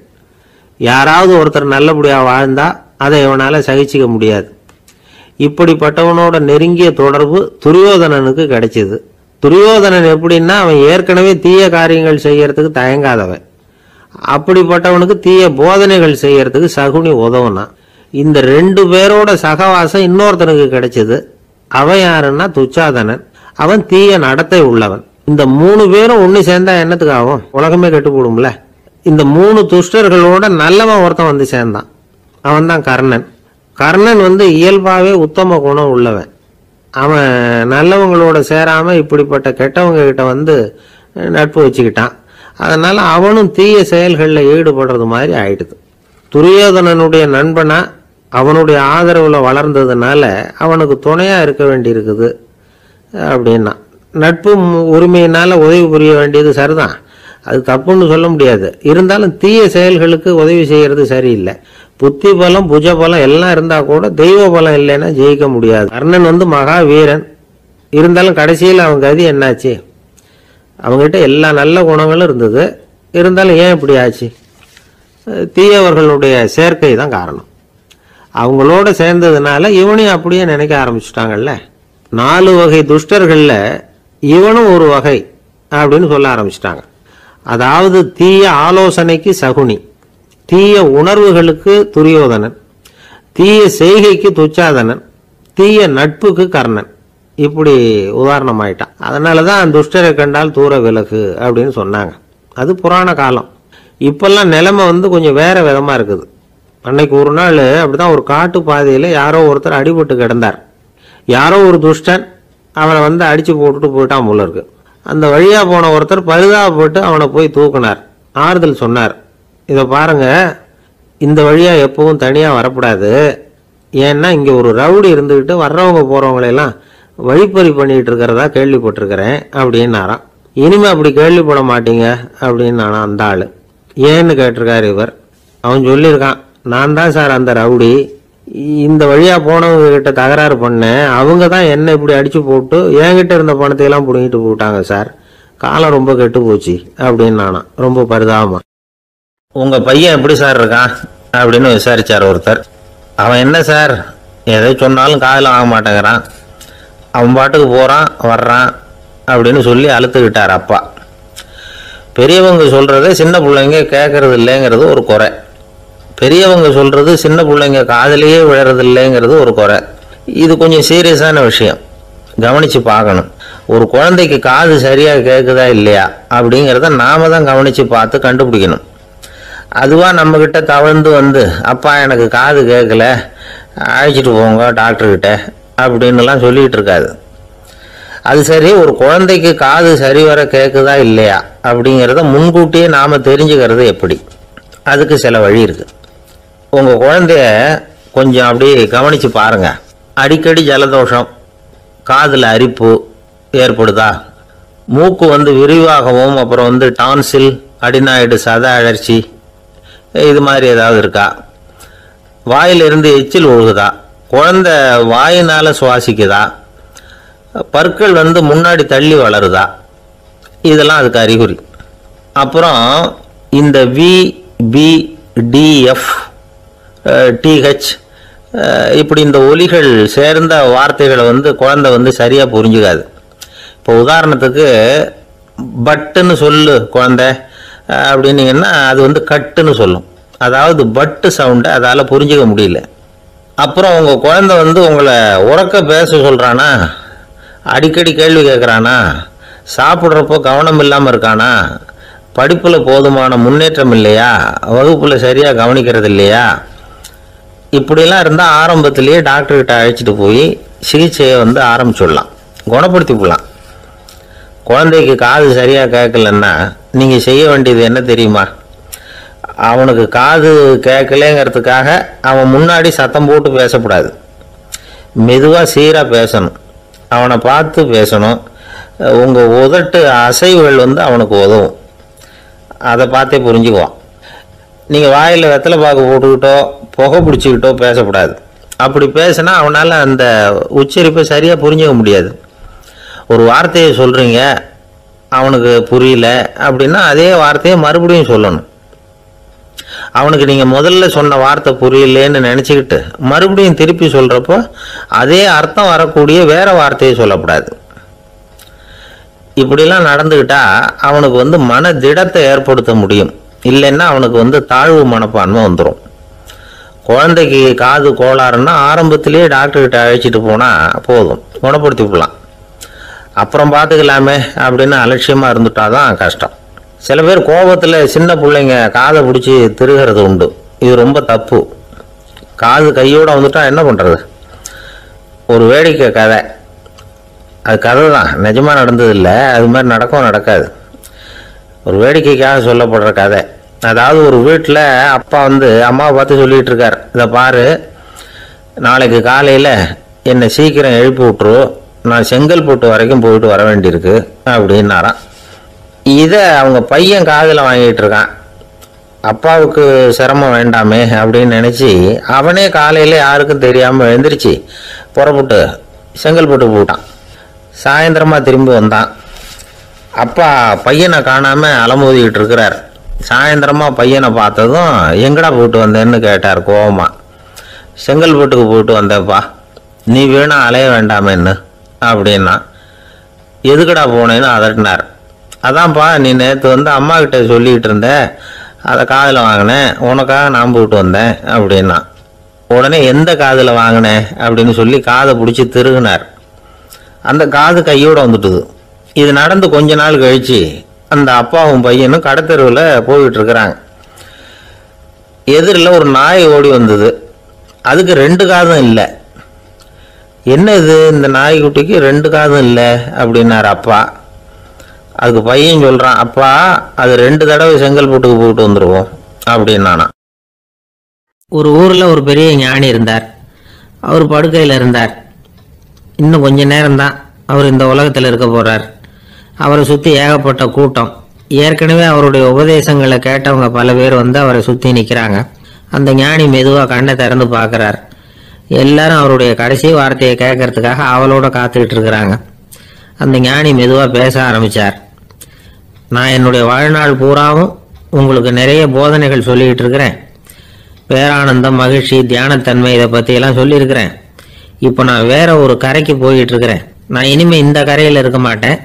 யாராவது ஒருத்தர் நல்லபடியா வாழ்ந்தா அதை இவனால சகிச்சிக்க முடியாது. இப்படிப்பட்டவனோட நெருங்கிய தொடர்பு துரியோதனனுக்கு கிடைச்சது. துரியோதனன் எப்படின்னா அவன் ஏற்கனவே தீய காரியங்கள் செய்யறதுக்கு தயங்காதவன். அப்படிப்பட்டவனுக்கு தீய போதனைகள் செய்யறதுக்கு சகுனி உதவுனா. இந்த 2 பேரோட சகவாசம் இன்னொருத்தனுக்கு கிடைச்சது. அவன் யாருன்னா துச்சாதனன். அவன் தீய நடத்தை உள்ளவன். இந்த 3 பேரும் ஒண்ணு சேர்ந்தா என்னத்துக்கு ஆகும்? உலகமே கெட்டு போடும்ல. இந்த 3 துஷ்டர்களோட நல்லவன் ஒருத்தன் சேர்ந்தான். அவன் தான் கர்ணன். கர்ணன் இயல்பாவே உத்தம குணம் உள்ளவன். அவன் நல்லவங்களோட சேராம இப்படிப்பட்ட கெட்டவங்க கிட்ட நட்பு வச்சுக்கிட்டான். அதனால அவனும் தீய செயல்களில் ஈடுபடுறது மாதிரி ஆயிடுது. துரியோதனனுடைய நண்பனா அவனுடைய ஆதரவுல வளர்ந்ததுனால அவனுக்கு துணையா இருக்க வேண்டி இருக்குது அப்படின்னா. நட்பு உரிமையினால உதவி புரிய வேண்டியது சரிதான், அது தப்புன்னு சொல்ல முடியாது. இருந்தாலும் தீய செயல்களுக்கு உதவி செய்யறது சரியில்லை. புத்தி பலம் புஜ பலம் எல்லாம் இருந்தா கூட தெய்வ பலம் இல்லைன்னா ஜெயிக்க முடியாது. கர்ணன் மகா வீரன். இருந்தாலும் கடைசியில் அவன் கதி என்னாச்சு? அவங்ககிட்ட எல்லா நல்ல குணங்களும் இருந்தது. இருந்தாலும் ஏன் இப்படி ஆச்சு? தீயவர்களுடைய சேர்க்கை தான் காரணம். அவங்களோட சேர்ந்ததுனால இவனையும் அப்படியே நினைக்க ஆரம்பிச்சுட்டாங்கல்ல. 4 வகை துஷ்டர்கள்ல இவனும் ஒரு வகை அப்படின்னு சொல்ல ஆரம்பிச்சிட்டாங்க. அதாவது தீய ஆலோசனைக்கு சகுனி, தீய உணர்வுகளுக்கு துரியோதனன், தீய செய்கைக்கு துச்சாதனன், தீய நட்புக்கு கர்ணன். இப்படி உதாரணமாயிட்டான். அதனாலதான் துஷ்டரை கண்டால் தூர விலகு அப்படின்னு சொன்னாங்க. அது புராண காலம். இப்பெல்லாம் நிலைமை கொஞ்சம் வேற விதமா இருக்குது. அன்னைக்கு ஒரு நாள் அப்படிதான் ஒரு காட்டு பாதையில யாரோ ஒருத்தர் அடிபட்டு கிடந்தார். யாரோ ஒரு துஷ்டன் அவனை அடிச்சு போட்டுட்டு போயிட்டான் போல இருக்கு. அந்த வழியா போன ஒருத்தர் பரிதாபப்பட்டு அவனை போய் தூக்குனார். ஆறுதல் சொன்னார், இதை பாருங்க, இந்த வழியா எப்பவும் தனியா வரக்கூடாது. ஏன்னா இங்க ஒரு ரவுடி இருந்துகிட்டு வர்றவங்க போறவங்களெல்லாம் வழிப்பறி பண்ணிட்டு இருக்கிறதா கேள்விப்பட்டிருக்கிறேன் அப்படின்னாராம். இனிமே அப்படி கேள்விப்பட மாட்டீங்க அப்படின்னு அந்த ஆளு. ஏன்னு கேட்டிருக்காரு இவர். அவன் சொல்லியிருக்கான், நான் தான் சார் அந்த ரவுடி. இந்த வழியா போனவங்க கிட்ட தகராறு பண்ணேன். அவங்க தான் என்ன இப்படி அடிச்சு போட்டு என்கிட்ட இருந்த பணத்தை எல்லாம் புடுங்கிட்டு போட்டாங்க சார். காலம் ரொம்ப கெட்டு போச்சு அப்படின்னு நானா ரொம்ப பரிதாபமா. உங்க பையன் எப்படி சார் இருக்கான் அப்படின்னு விசாரிச்சார் ஒருத்தர். அவன் என்ன சார், எதை சொன்னாலும் காதில் ஆக மாட்டேங்கிறான், அவன் பாட்டுக்கு போறான் வர்றான் அப்படின்னு சொல்லி அழுத்துக்கிட்டார் அப்பா. பெரியவங்க சொல்றதை சின்ன பிள்ளைங்க கேட்கறது இல்லைங்கிறது ஒரு குறை. பெரியவங்க சொல்றது சின்ன பிள்ளைங்க காதலையே விழறது இல்லைங்கிறது ஒரு குறை. இது கொஞ்சம் சீரியஸான விஷயம், கவனிச்சு பார்க்கணும். ஒரு குழந்தைக்கு காது சரியா கேட்குதா இல்லையா அப்படிங்கிறத நாம தான் கவனிச்சு பார்த்து கண்டுபிடிக்கணும். அதுவா நம்ம கிட்ட தவழ்ந்து அப்பா எனக்கு காது கேட்கல, அழைச்சிட்டு போங்க டாக்டர்கிட்ட அப்படின்னுலாம் சொல்லிட்டு இருக்காது. அது சரி, ஒரு குழந்தைக்கு காது சரிவர கேட்குதா இல்லையா அப்படிங்கிறத முன்கூட்டியே நாம தெரிஞ்சுக்கிறது எப்படி? அதுக்கு சில வழி இருக்கு. உங்க குழந்தைய கொஞ்சம் அப்படியே கவனிச்சு பாருங்க. அடிக்கடி ஜலதோஷம், காதுல அரிப்பு ஏற்படுதா, மூக்கு விரிவாகவும், அப்புறம் டான்சில், அடினாய்டு, சத அழற்சி, இது மாதிரி ஏதாவது இருக்கா, வாயிலிருந்து எச்சில் ஒழுகுதா, குழந்தை வாயினால சுவாசிக்குதா, பற்கள் முன்னாடி தள்ளி வளருதா, இதெல்லாம் அதுக்கு அறிகுறி. அப்புறம் இந்த VBDF TH இப்படி இந்த ஒலிகள் சேர்ந்த வார்த்தைகளை குழந்தை சரியாக புரிஞ்சுக்காது. இப்போ உதாரணத்துக்கு பட்டுன்னு சொல்லு குழந்தை அப்படின்னீங்கன்னா அது கட்டுன்னு சொல்லும். அதாவது பட்டு சவுண்டை அதால் புரிஞ்சிக்க முடியல. அப்புறம் உங்கள் குழந்தை உங்களை உறக்க பேச சொல்கிறானா, அடிக்கடி கேள்வி கேட்குறானா, சாப்பிட்றப்போ கவனம் இல்லாமல் இருக்கானா, படிப்பில் போதுமான முன்னேற்றம் இல்லையா, வகுப்பில் சரியாக கவனிக்கிறது இல்லையா, இப்படிலாம் இருந்தால் ஆரம்பத்திலேயே டாக்டர்கிட்ட அழைச்சிட்டு போய் சிகிச்சையை ஆரம்பிச்சுடலாம், குணப்படுத்தி போடலாம். குழந்தைக்கு காது சரியாக கேட்கலன்னா நீங்கள் செய்ய வேண்டியது என்ன தெரியுமா? அவனுக்கு காது கேட்கலேங்கிறதுக்காக அவன் முன்னாடி சத்தம் போட்டு பேசக்கூடாது. மெதுவாக சீராக பேசணும், அவனை பார்த்து பேசணும். உங்கள் உதட்டு அசைவுகள் அவனுக்கு உதவும். அதை பார்த்தே புரிஞ்சுக்குவான். நீங்கள் வாயில் வெத்தலை பாக்கு போட்டுக்கிட்டோ புகை பிடிச்சிக்கிட்டோ பேசக்கூடாது. அப்படி பேசினா அவனால் அந்த உச்சரிப்பை சரியாக புரிஞ்சிக்க முடியாது. ஒரு வார்த்தையை சொல்கிறீங்க, அவனுக்கு புரியல அப்படின்னா அதே வார்த்தையை மறுபடியும் சொல்லணும். அவனுக்கு நீங்கள் முதல்ல சொன்ன வார்த்தை புரியலேன்னு நினச்சிக்கிட்டு மறுபடியும் திருப்பி சொல்கிறப்போ அதே அர்த்தம் வரக்கூடிய வேறு வார்த்தையை சொல்லக்கூடாது. இப்படிலாம் நடந்துக்கிட்டால் அவனுக்கு மன திடத்தை ஏற்படுத்த முடியும். இல்லைன்னா அவனுக்கு தாழ்வு மனப்பான்மை வந்துடும். குழந்தைக்கு காது கோளாறுன்னா ஆரம்பத்திலேயே டாக்டர்கிட்ட அழைச்சிட்டு போனால் போதும், குணப்படுத்தி விடலாம். அப்புறம் பார்த்துக்கலாமே அப்படின்னு அலட்சியமாக இருந்துட்டாதான் கஷ்டம். சில பேர் கோபத்தில் சின்ன பிள்ளைங்க காதை பிடிச்சி திருகிறது உண்டு. இது ரொம்ப தப்பு. காது கையோடு வந்துட்டா என்ன பண்ணுறது? ஒரு வேடிக்கை கதை, அது கதை தான், நிஜமாக நடந்ததில்லை, அது மாதிரி நடக்கவும் நடக்காது. ஒரு வேடிக்கைக்காக சொல்லப்படுற கதை. அதாவது ஒரு வீட்டில் அப்பா அம்மாவை பார்த்து சொல்லிகிட்டு இருக்கார், இதை பாரு, நாளைக்கு காலையில் என்னை சீக்கிரம் எழுப்பி விட்ரு, நான் செங்கல்பட்டு வரைக்கும் போயிட்டு வர வேண்டியிருக்கு அப்படின்னாராம். இதை அவங்க பையன் காதில் வாங்கிட்டு இருக்கான். அப்பாவுக்கு சிரமம் வேண்டாமே அப்படின்னு நினச்சி அவனே காலையில் யாருக்கும் தெரியாமல் எழுந்திரிச்சு புறப்பட்டு செங்கல்பட்டு போட்டான். சாயந்தரமாக திரும்பி வந்தான். அப்பா பையனை காணாமல் அலமோதிக்கிட்டு இருக்கிறார். சாயந்தரமாக பையனை பார்த்ததும் எங்கடா போயிட்டு வந்தேன்னு கேட்டார் கோவமா. செங்கல்பட்டுக்கு போயிட்டு வந்தேப்பா, நீ வேணா அலைய வேண்டாமேன்னு அப்படின்னா. எதுக்கடா போனேன்னு அதட்டினார். அதான்ப்பா, நீ நேற்று அம்மா கிட்ட சொல்லிக்கிட்டு இருந்த, அதை காதில் வாங்கினேன், உனக்காக நான் போயிட்டு வந்தேன் அப்படின்னா. உடனே எந்த காதில் வாங்கினேன் அப்படின்னு சொல்லி காதை பிடிச்சி திருகினார். அந்த காது கையோடு வந்துட்டுது. இது நடந்து கொஞ்ச நாள் கழித்து அந்த அப்பாவும் பையனும் கடத்தெருவில் போய்கிட்டு இருக்கிறாங்க. எதிரில் ஒரு நாய் ஓடி வந்தது. அதுக்கு 2 காதும் இல்லை. என்ன இது, இந்த நாய்க்குட்டிக்கு 2 காதும் இல்லை அப்படின்னார் அப்பா. அதுக்கு பையன் சொல்கிறான், அப்பா அது 2 தடவை செங்கல்பட்டுக்கு போயிட்டு வந்துடுவோம் அப்படின்னானா. ஒரு ஊரில் ஒரு பெரிய ஞானி இருந்தார். அவர் படுக்கையில் இருந்தார். இன்னும் கொஞ்ச நேரம்தான் அவர் இந்த உலகத்தில் இருக்க போகிறார். அவரை சுற்றி ஏகப்பட்ட கூட்டம். ஏற்கனவே அவருடைய உபதேசங்களை கேட்டவங்க பல பேர் அவரை சுற்றி நிற்கிறாங்க. அந்த ஞானி மெதுவாக கண்ணை திறந்து பார்க்குறார். எல்லாரும் அவருடைய கடைசி வார்த்தையை கேட்கறதுக்காக அவளோட காத்துக்கிட்டு இருக்கிறாங்க. அந்த ஞானி மெதுவாக பேச ஆரம்பித்தார். நான் என்னுடைய வாழ்நாள் பூராவும் உங்களுக்கு நிறைய போதனைகள் சொல்லிக்கிட்டு இருக்கிறேன். பேரானந்தம், மகிழ்ச்சி, தியானத்தன்மை, இதை பற்றியெல்லாம் சொல்லியிருக்கிறேன். இப்போ நான் வேற ஒரு கரைக்கு போய்கிட்டு இருக்கிறேன். நான் இனிமேல் இந்த கரையில் இருக்க மாட்டேன்.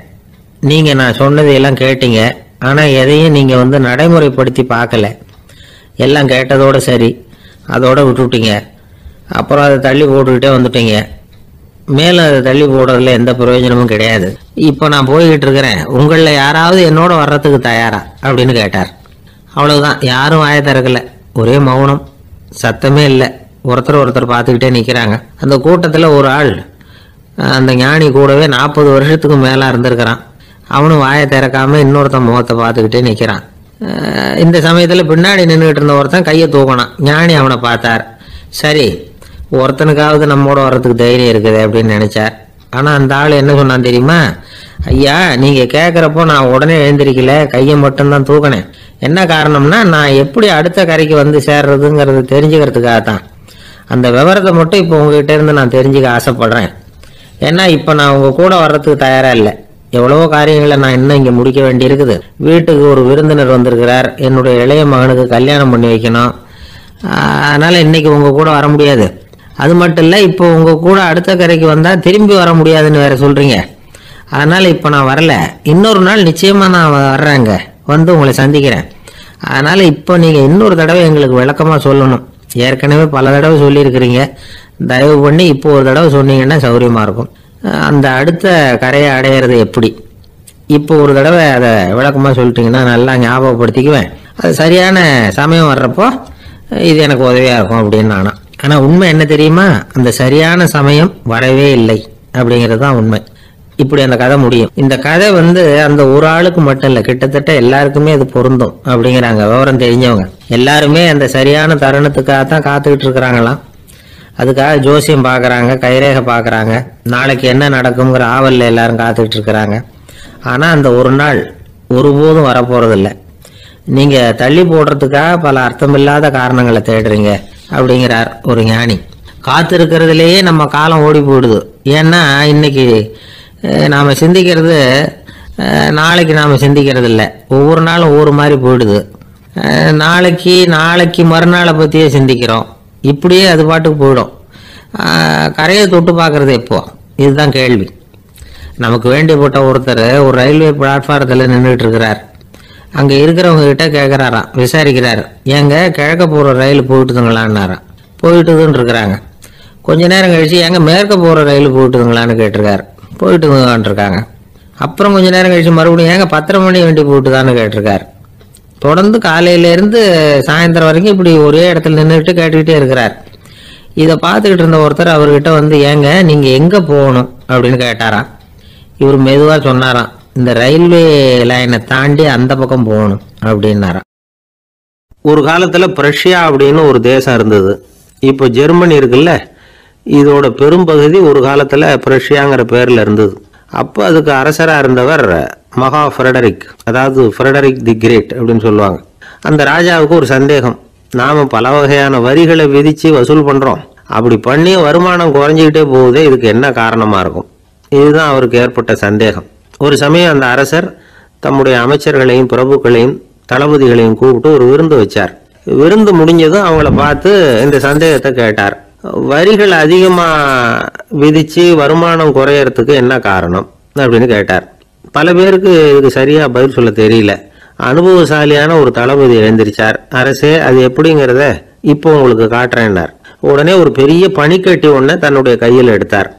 நீங்கள் நான் சொன்னதையெல்லாம் கேட்டீங்க, ஆனால் எதையும் நீங்கள் நடைமுறைப்படுத்தி பார்க்கல. எல்லாம் கேட்டதோடு சரி, அதோடு விட்டுவிட்டீங்க. அப்புறம் அதை தள்ளி போட்டுக்கிட்டே வந்துட்டீங்க. மேலும் அதை தள்ளி போடுறதுல எந்த பிரயோஜனமும் கிடையாது. இப்போ நான் போய்கிட்டு இருக்கிறேன், உங்களில் யாராவது என்னோட வர்றதுக்கு தயாரா அப்படின்னு கேட்டார். அவ்வளவுதான், யாரும் வாய திறக்கல. ஒரே மௌனம், சத்தமே இல்லை. ஒருத்தர் பார்த்துக்கிட்டே நிற்கிறாங்க. அந்த கூட்டத்தில் ஒரு ஆள் அந்த ஞானி கூடவே 40 வருஷத்துக்கு மேலே இருந்திருக்கிறான். அவனும் வாயை திறக்காம இன்னொருத்தன் முகத்தை பார்த்துக்கிட்டே நிற்கிறான். இந்த சமயத்தில் பின்னாடி நின்றுட்டு இருந்த ஒருத்தன் கையை தூக்கினான். ஞானி அவனை பார்த்தார். சரி, ஒருத்தனுக்காவது நம்மோட வர்றதுக்கு தைரியம் இருக்குது அப்படின்னு நினைச்சார். ஆனால் அந்த ஆள் என்ன சொன்னான் தெரியுமா? ஐயா, நீங்கள் கேட்குறப்போ நான் உடனே எழுந்திருக்கல, கையை மட்டும்தான் தூக்கினேன். என்ன காரணம்னா, நான் எப்படி அடுத்த கரைக்கு சேர்றதுங்கிறது தெரிஞ்சுக்கிறதுக்காக தான். அந்த விவரத்தை மட்டும் இப்போ உங்ககிட்ட இருந்து நான் தெரிஞ்சுக்க ஆசைப்படுறேன். ஏன்னா இப்போ நான் உங்கள் கூட வர்றதுக்கு தயாராக இல்லை. எவ்வளவோ காரியங்களை நான் இன்னும் இங்கே முடிக்க வேண்டி இருக்குது. வீட்டுக்கு ஒரு விருந்தினர் வந்திருக்கிறார். என்னுடைய இளைய மகனுக்கு கல்யாணம் பண்ணி வைக்கணும். அதனால் இன்னைக்கு உங்கள் கூட வர முடியாது. அது மட்டும் இல்லை, இப்போ உங்கள் கூட அடுத்த கரைக்கு வந்தால் திரும்பி வர முடியாதுன்னு வேற சொல்கிறீங்க. அதனால் இப்போ நான் வரல, இன்னொரு நாள் நிச்சயமாக நான் வர்றேங்க, வந்து உங்களை சந்திக்கிறேன். அதனால் இப்போ நீங்கள் இன்னொரு தடவை எங்களுக்கு விளக்கமாக சொல்லணும். ஏற்கனவே பல தடவை சொல்லியிருக்கிறீங்க, தயவு பண்ணி இப்போ ஒரு தடவை சொன்னீங்கன்னா சௌகரியமாக இருக்கும். அந்த அடுத்த கரையை அடையிறது எப்படி, இப்போ ஒரு தடவை அதை விளக்கமாக சொல்லிட்டீங்கன்னா நல்லா ஞாபகப்படுத்திக்குவேன். அது சரியான சமயம் வர்றப்போ இது எனக்கு உதவியாக இருக்கும் அப்படின்னு நானா. ஆனால் உண்மை என்ன தெரியுமா, அந்த சரியான சமயம் வரவே இல்லை அப்படிங்கிறது தான் உண்மை. இப்படி அந்த கதை முடியும். இந்த கதை அந்த ஒரு ஆளுக்கு மட்டும் இல்லை, கிட்டத்தட்ட எல்லாருக்குமே அது பொருந்தும் அப்படிங்கிறாங்க விவரம் தெரிஞ்சவங்க. எல்லாருமே அந்த சரியான தருணத்துக்காக தான் காத்துக்கிட்டு இருக்கிறாங்களாம். அதுக்காக ஜோசியம் பார்க்குறாங்க, கைரேகை பார்க்குறாங்க, நாளைக்கு என்ன நடக்குங்கிற ஆவலில் எல்லாரும் காத்துக்கிட்டு இருக்கிறாங்க. ஆனால் அந்த ஒரு நாள் ஒருபோதும் வரப்போகிறதில்ல. நீங்கள் தள்ளி போடுறதுக்காக பல அர்த்தமில்லாத காரணங்களை தேடுறீங்க அப்படிங்கிறார் ஒரு ஞானி. காத்திருக்கிறதுலேயே நம்ம காலம் ஓடி போயிடுது. ஏன்னா இன்னைக்கு நாம் சிந்திக்கிறது நாளைக்கு நாம் சிந்திக்கிறது இல்லை, ஒவ்வொரு நாளும் ஒவ்வொரு மாதிரி போயிடுது. நாளைக்கு மறுநாளை பற்றியே சிந்திக்கிறோம். இப்படியே அது பாட்டுக்கு போயிடும். கரையை தொட்டு பார்க்குறது எப்போ, இதுதான் கேள்வி. நமக்கு வேண்டியப்பட்ட ஒருத்தர் ஒரு ரயில்வே பிளாட்ஃபாரத்தில் நின்றுட்டு இருக்கிறார். அங்கே இருக்கிறவங்க கிட்ட கேட்குறாராம், விசாரிக்கிறார், ஏங்க கிழக்க போகிற ரயில் போயிட்டுதுங்களான்னாராம். போயிட்டுதுன்னு இருக்கிறாங்க. கொஞ்ச நேரம் கழிச்சு ஏங்க மேற்க போகிற ரயில் போயிட்டுதுங்களான்னு கேட்டிருக்காரு. போயிட்டுதுங்களான் இருக்காங்க. அப்புறம் கொஞ்ச நேரம் கழிச்சு மறுபடியும் ஏங்க 10:30 மணி வண்டி போயிட்டுதான்னு கேட்டிருக்காரு. தொடர்ந்து காலையிலேருந்து சாயந்தரம் வரைக்கும் இப்படி ஒரே இடத்துல நின்றுட்டு கேட்டுக்கிட்டே இருக்கிறார். இதை பார்த்துக்கிட்டு இருந்த ஒருத்தர் அவர்கிட்ட ஏங்க நீங்கள் எங்கே போகணும் அப்படின்னு கேட்டாராம். இவர் மெதுவாக சொன்னாராம், இந்த ரயில்வே லைனை தாண்டி அந்த பக்கம் போகணும் அப்படின்னாராம். ஒரு காலத்தில் பிரஷ்யா அப்படின்னு ஒரு தேசம் இருந்தது. இப்போ ஜெர்மனி இருக்குல்ல, இதோட பெரும்பகுதி ஒரு காலத்தில் பிரஷ்யாங்கிற பேரில் இருந்தது. அப்போ அதுக்கு அரசராக இருந்தவர் மகா ஃப்ரெடரிக், அதாவது ஃப்ரெடரிக் தி கிரேட் அப்படின்னு சொல்லுவாங்க. அந்த ராஜாவுக்கு ஒரு சந்தேகம், நாம் பல வகையான வரிகளை விதித்து வசூல் பண்ணுறோம், அப்படி பண்ணி வருமானம் குறைஞ்சிக்கிட்டே போகுதே, இதுக்கு என்ன காரணமாக இருக்கும்? இதுதான் அவருக்கு ஏற்பட்ட சந்தேகம். ஒரு சமயம் அந்த அரசர் தம்முடைய அமைச்சர்களையும் பிரபுக்களையும் தளபதிகளையும் கூப்பிட்டு ஒரு விருந்து வச்சார். விருந்து முடிஞ்சதும் அவங்கள பார்த்து இந்த சந்தேகத்தை கேட்டார். வரிகள் அதிகமாக விதித்து வருமானம் குறையறதுக்கு என்ன காரணம் அப்படின்னு கேட்டார். பல பேருக்கு இதுக்கு சரியாக பதில் சொல்ல தெரியல. அனுபவசாலியான ஒரு தளபதி எழுந்திருச்சார். அரசே, அது எப்படிங்கிறத இப்போ உங்களுக்கு காட்டுறேன்னார். உடனே ஒரு பெரிய பனிக்கட்டி ஒன்றை தன்னுடைய கையில் எடுத்தார்.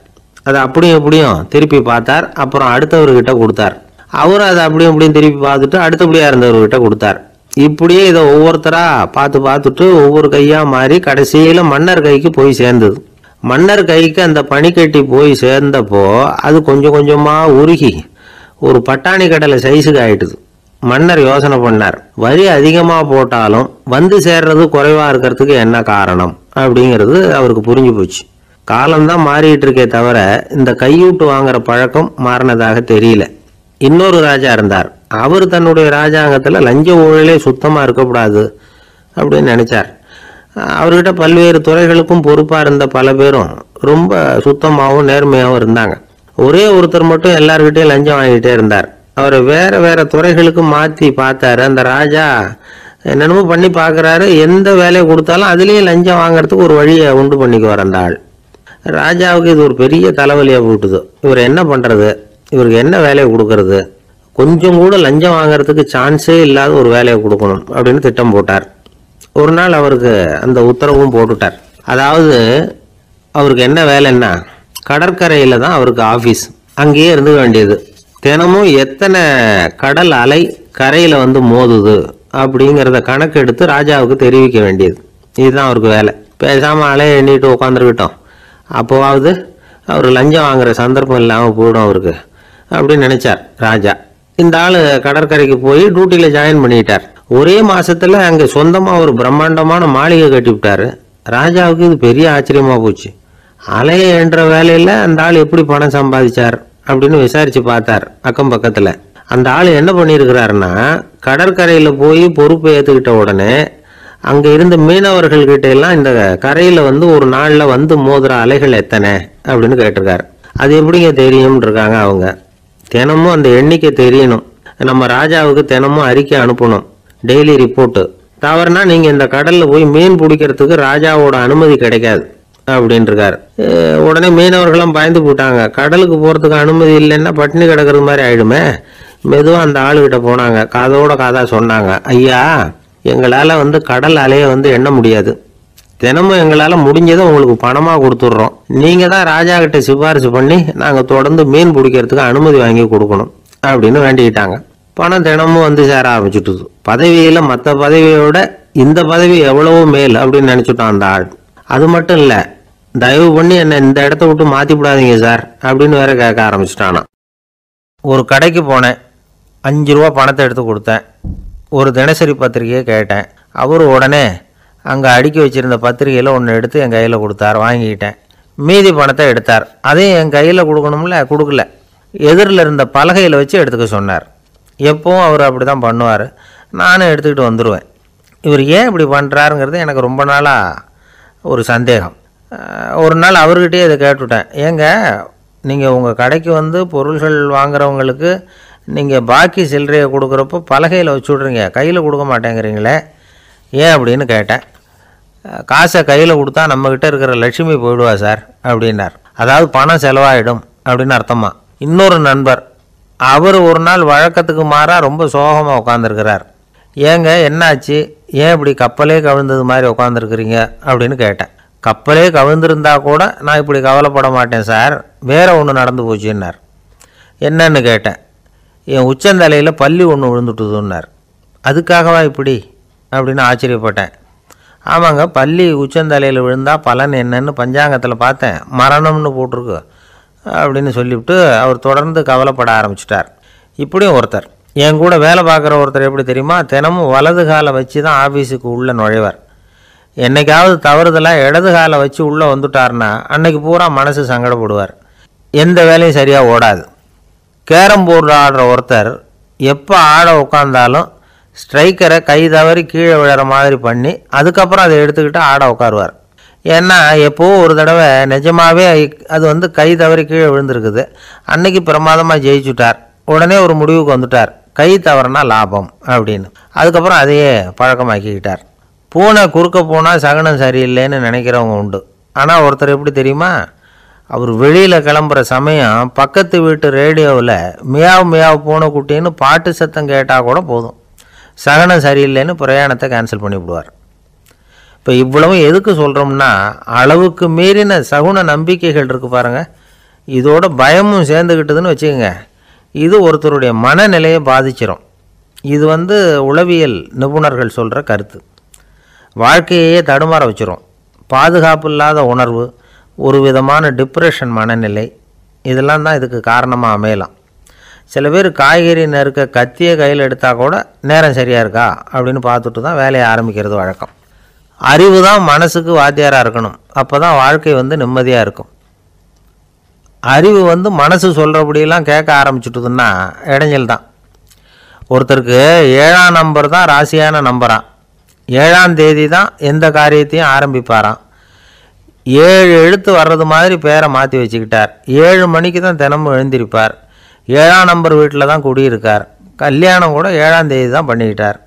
அதை அப்படியும் எப்படியும் திருப்பி பார்த்தார். அப்புறம் அடுத்தவர்கிட்ட கொடுத்தார். அவரும் அதை அப்படியும் இப்படியும் திருப்பி பார்த்துட்டு அடுத்தபடியாக இருந்தவர்கிட்ட கொடுத்தார். இப்படியே இதை ஒவ்வொருத்தரா பார்த்துட்டு ஒவ்வொரு கையா மாறி கடைசியில மன்னர் கைக்கு போய் சேர்ந்தது. மன்னர் கைக்கு அந்த பனிக்கட்டி போய் சேர்ந்தப்போ அது கொஞ்சம் கொஞ்சமா உருகி ஒரு பட்டாணி கடலை சைஸுக்கு ஆயிட்டுது. மன்னர் யோசனை பண்ணார், வரி அதிகமாக போட்டாலும் வந்து சேர்றது குறைவா இருக்கிறதுக்கு என்ன காரணம் அப்படிங்கிறது அவருக்கு புரிஞ்சு போச்சு. காலம்தான் மாறிட்டு இருக்கே தவிர இந்த கையூட்டு வாங்குற பழக்கம் மாறினதாக தெரியல. இன்னொரு ராஜா இருந்தார். அவர் தன்னுடைய ராஜாங்கத்தில் லஞ்ச ஊழலே சுத்தமாக இருக்கக்கூடாது அப்படின்னு நினைச்சார். அவர்கிட்ட பல்வேறு துறைகளுக்கும் பொறுப்பாக இருந்த பல பேரும் ரொம்ப சுத்தமாகவும் நேர்மையாகவும் இருந்தாங்க. ஒரே ஒருத்தர் மட்டும் எல்லார்கிட்டையும் லஞ்சம் வாங்கிட்டே இருந்தார். அவரை வேற வேற துறைகளுக்கு மாற்றி பார்த்தாரு. அந்த ராஜா என்னென்னமோ பண்ணி பார்க்குறாரு. எந்த வேலையை கொடுத்தாலும் அதுலேயும் லஞ்சம் வாங்குறதுக்கு ஒரு வழியை உண்டு பண்ணிக்குவார் அந்த ஆள். ராஜாவுக்கு இது ஒரு பெரிய தலைவலியாக போட்டுது. இவர் என்ன பண்ணுறது, இவருக்கு என்ன வேலையை கொடுக்கறது, கொஞ்சம் கூட லஞ்சம் வாங்கிறதுக்கு சான்ஸே இல்லாத ஒரு வேலையை கொடுக்கணும் அப்படின்னு திட்டம் போட்டார். ஒரு நாள் அவருக்கு அந்த உத்தரவும் போட்டுட்டார். அதாவது அவருக்கு என்ன வேலைன்னா, கடற்கரையில் தான் அவருக்கு ஆஃபீஸ், அங்கேயே இருந்துக்க வேண்டியது. தினமும் எத்தனை கடல் அலை கரையில் வந்து மோதுது அப்படிங்கிறத கணக்கெடுத்து ராஜாவுக்கு தெரிவிக்க வேண்டியது. இதுதான் அவருக்கு வேலை. பேசாமல் அலையை எண்ணிட்டு உட்காந்துருக்கிட்டோம், அப்போவாவது அவர் லஞ்சம் வாங்குற சந்தர்ப்பம் இல்லாமல் போயிடும் அவருக்கு அப்படின்னு நினைச்சார் ராஜா. இந்த ஆள் கடற்கரைக்கு போய் டியூட்டியில் ஜாயின் பண்ணிட்டார். ஒரே மாசத்துல அங்கே சொந்தமாக ஒரு பிரம்மாண்டமான மாளிகை கட்டி விட்டாரு. ராஜாவுக்கு இது பெரிய ஆச்சரியமா போச்சு. அலையை என்ற வேலையில் அந்த ஆள் எப்படி பணம் சம்பாதிச்சார் அப்படின்னு விசாரிச்சு பார்த்தார் அக்கம் பக்கத்தில். அந்த ஆள் என்ன பண்ணியிருக்கிறாருன்னா, கடற்கரையில் போய் பொறுப்பை ஏற்றுக்கிட்ட உடனே அங்கே இருந்த மீனவர்கள்கிட்ட எல்லாம் இந்த கரையில் வந்து ஒரு நாளில் வந்து மோதுற அலைகள் எத்தனை அப்படின்னு கேட்டிருக்காரு. அது எப்படிங்க தெரியும்னு இருக்காங்க அவங்க. தினமும் அந்த எண்ணிக்கை தெரியணும். நம்ம ராஜாவுக்கு தினமும் அறிக்கை அனுப்பணும், டெய்லி ரிப்போர்ட்டு. தவறுனா நீங்கள் இந்த கடலில் போய் மீன் பிடிக்கிறதுக்கு ராஜாவோட அனுமதி கிடைக்காது அப்படின்ட்டுருக்காரு. உடனே மீனவர்களும் பயந்து போட்டாங்க. கடலுக்கு போகிறதுக்கு அனுமதி இல்லைன்னா பட்டினி கிடக்கிறது மாதிரி ஆயிடுமே. மெதுவாக அந்த ஆளுகிட்ட போனாங்க. காதோட காதா சொன்னாங்க, ஐயா எங்களால் கடல் அலையை எண்ண முடியாது. தினமும் எங்களால் முடிஞ்சதை உங்களுக்கு பணமாக கொடுத்துட்றோம். நீங்கள் தான் ராஜா கிட்ட சிபாரிசு பண்ணி நாங்கள் தொடர்ந்து மீன் பிடிக்கிறதுக்கு அனுமதி வாங்கி கொடுக்கணும் அப்படின்னு வேண்டிக்கிட்டாங்க. பணம் தினமும் சேர ஆரம்பிச்சுட்டுது. பதவியில் மற்ற பதவியோட இந்த பதவி எவ்வளவோ மேல் அப்படின்னு நினச்சிட்டோம் அந்த ஆள். அது மட்டும் இல்லை, தயவு பண்ணி என்னை இந்த இடத்த விட்டு மாற்றி விடாதீங்க சார் அப்படின்னு வேற கேட்க ஆரம்பிச்சிட்டானா. ஒரு கடைக்கு போனேன். 5 ரூபா பணத்தை எடுத்து கொடுத்தேன். ஒரு தினசரி பத்திரிகையை கேட்டேன். அவர் உடனே அங்கே அடுக்கி வச்சுருந்த பத்திரிகையில் ஒன்று எடுத்து என் கையில் கொடுத்தார். வாங்கிக்கிட்டேன். மீதி பணத்தை எடுத்தார். அதையும் என் கையில் கொடுக்கணும்ல, கொடுக்கல. எதிரில் இருந்த பலகையில் வச்சு எடுத்துக்க சொன்னார். எப்பவும் அவர் அப்படி தான் பண்ணுவார். நானும் எடுத்துக்கிட்டு வந்துடுவேன். இவர் ஏன் இப்படி பண்ணுறாருங்கிறது எனக்கு ரொம்ப நாளாக ஒரு சந்தேகம். ஒரு நாள் அவர்கிட்டயே இதை கேட்டுவிட்டேன். ஏங்க நீங்கள் உங்கள் கடைக்கு பொருள்கள் வாங்குறவங்களுக்கு நீங்கள் பாக்கி சில்லறையை கொடுக்குறப்போ பலகையில் வச்சு விட்றீங்க, கையில் கொடுக்க மாட்டேங்கிறீங்களே, ஏன் அப்படின்னு கேட்டேன். காசை கையில் கொடுத்தா நம்மக்கிட்ட இருக்கிற லட்சுமி போயிடுவா சார் அப்படின்னார். அதாவது பணம் செலவாயிடும் அப்படின்னு அர்த்தமா. இன்னொரு நண்பர், அவர் ஒரு நாள் வழக்கத்துக்கு மாறாக ரொம்ப சோகமாக உட்காந்துருக்கிறார். ஏங்க என்னாச்சு, ஏன் இப்படி கப்பலே கவிழ்ந்தது மாதிரி உட்காந்துருக்குறீங்க அப்படின்னு கேட்டேன். கப்பலே கவிழ்ந்திருந்தா கூட நான் இப்படி கவலைப்பட மாட்டேன் சார், வேற ஒன்று நடந்து போச்சுன்னார். என்னன்னு கேட்டேன். என் உச்சந்தலையில் பல்லி ஒன்று விழுந்துட்டுதுன்னார். அதுக்காகவா இப்படி அப்படின்னு ஆச்சரியப்பட்டேன். ஆமாங்க, பல்லி உச்சந்தலையில் விழுந்தால் பலன் என்னன்னு பஞ்சாங்கத்தில் பார்த்தேன், மரணம்னு போட்டிருக்கு அப்படின்னு சொல்லிவிட்டு அவர் தொடர்ந்து கவலைப்பட ஆரம்பிச்சிட்டார். இப்படியும் ஒருத்தர், என் கூட வேலை பார்க்குற ஒருத்தர் எப்படி தெரியுமா, தினமும் வலது காலை வச்சு தான் ஆஃபீஸுக்கு உள்ளே நுழைவார். என்னைக்காவது தவறுதலாக இடது காலை வச்சு உள்ளே வந்துட்டார்னா அன்னைக்கு பூரா மனசு சங்கடப்படுவார். எந்த வேலையும் சரியாக ஓடாது. கேரம் போர்டு ஆடுற ஒருத்தர் எப்போ ஆட உட்காந்தாலும் ஸ்ட்ரைக்கரை கை தவறி கீழே விழுற மாதிரி பண்ணி அதுக்கப்புறம் அதை எடுத்துக்கிட்டு ஆட உட்காருவார். ஏன்னா எப்போவோ ஒரு தடவை நிஜமாகவே அது கை தவறி கீழே விழுந்திருக்குது. அன்னைக்கு பிரமாதமாக ஜெயிச்சுட்டார். உடனே ஒரு முடிவுக்கு வந்துட்டார், கை தவறுனா லாபம் அப்படின்னு. அதுக்கப்புறம் அதையே பழக்கமாக்கிக்கிட்டார். பூனை குறுக்க போனால் சகனம் சரியில்லைன்னு நினைக்கிறவங்க உண்டு. ஆனால் ஒருத்தர் எப்படி தெரியுமா, அவர் வெளியில் கிளம்புற சமயம் பக்கத்து வீட்டு ரேடியோவில் மியாவ் மியாவ் பூனை குட்டின்னு பாட்டு சத்தம் கேட்டால் கூட போதும், சகனம் சரியில்லைன்னு பிரயாணத்தை கேன்சல் பண்ணிவிடுவார். இப்போ இவ்வளவு எதுக்கு சொல்கிறோம்னா, அளவுக்கு மீறின சகுன நம்பிக்கைகள் இருக்குது பாருங்கள், இதோட பயமும் சேர்ந்துக்கிட்டதுன்னு வச்சுக்கோங்க, இது ஒருத்தருடைய மனநிலையை பாதிச்சிடும். இது உளவியல் நிபுணர்கள் சொல்கிற கருத்து. வாழ்க்கையே தடுமாற வச்சிரும். பாதுகாப்பு இல்லாத உணர்வு, ஒரு விதமான டிப்ரெஷன் மனநிலை, இதெல்லாம் தான் இதுக்கு காரணமாக அமையலாம். சில பேர் காய்கறி நறுக்க கத்தியை கையில் எடுத்தால் கூட நேரம் சரியாக இருக்கா அப்படின்னு பார்த்துட்டு தான் வேலையை ஆரம்பிக்கிறது வழக்கம். அறிவு தான் மனசுக்கு வாத்தியாராக இருக்கணும். அப்போ தான் வாழ்க்கை நிம்மதியாக இருக்கும். அறிவு மனசு சொல்கிறபடியெல்லாம் கேட்க ஆரம்பிச்சுட்டுதுன்னா இடைஞ்சல் தான். ஒருத்தருக்கு 7ஆம் நம்பர் தான் ராசியான நம்பரான். 7ஆம் தேதி தான் எந்த காரியத்தையும் ஆரம்பிப்பாராம். 7 எழுத்து வர்றது மாதிரி பேரை மாற்றி வச்சுக்கிட்டார். 7 மணிக்கு தான் தினமும் எழுந்திருப்பார். 7ஆம் நம்பர் வீட்டில் தான் குடியிருக்கார். கல்யாணம் கூட 7ஆம் தேதி தான் பண்ணிக்கிட்டார்.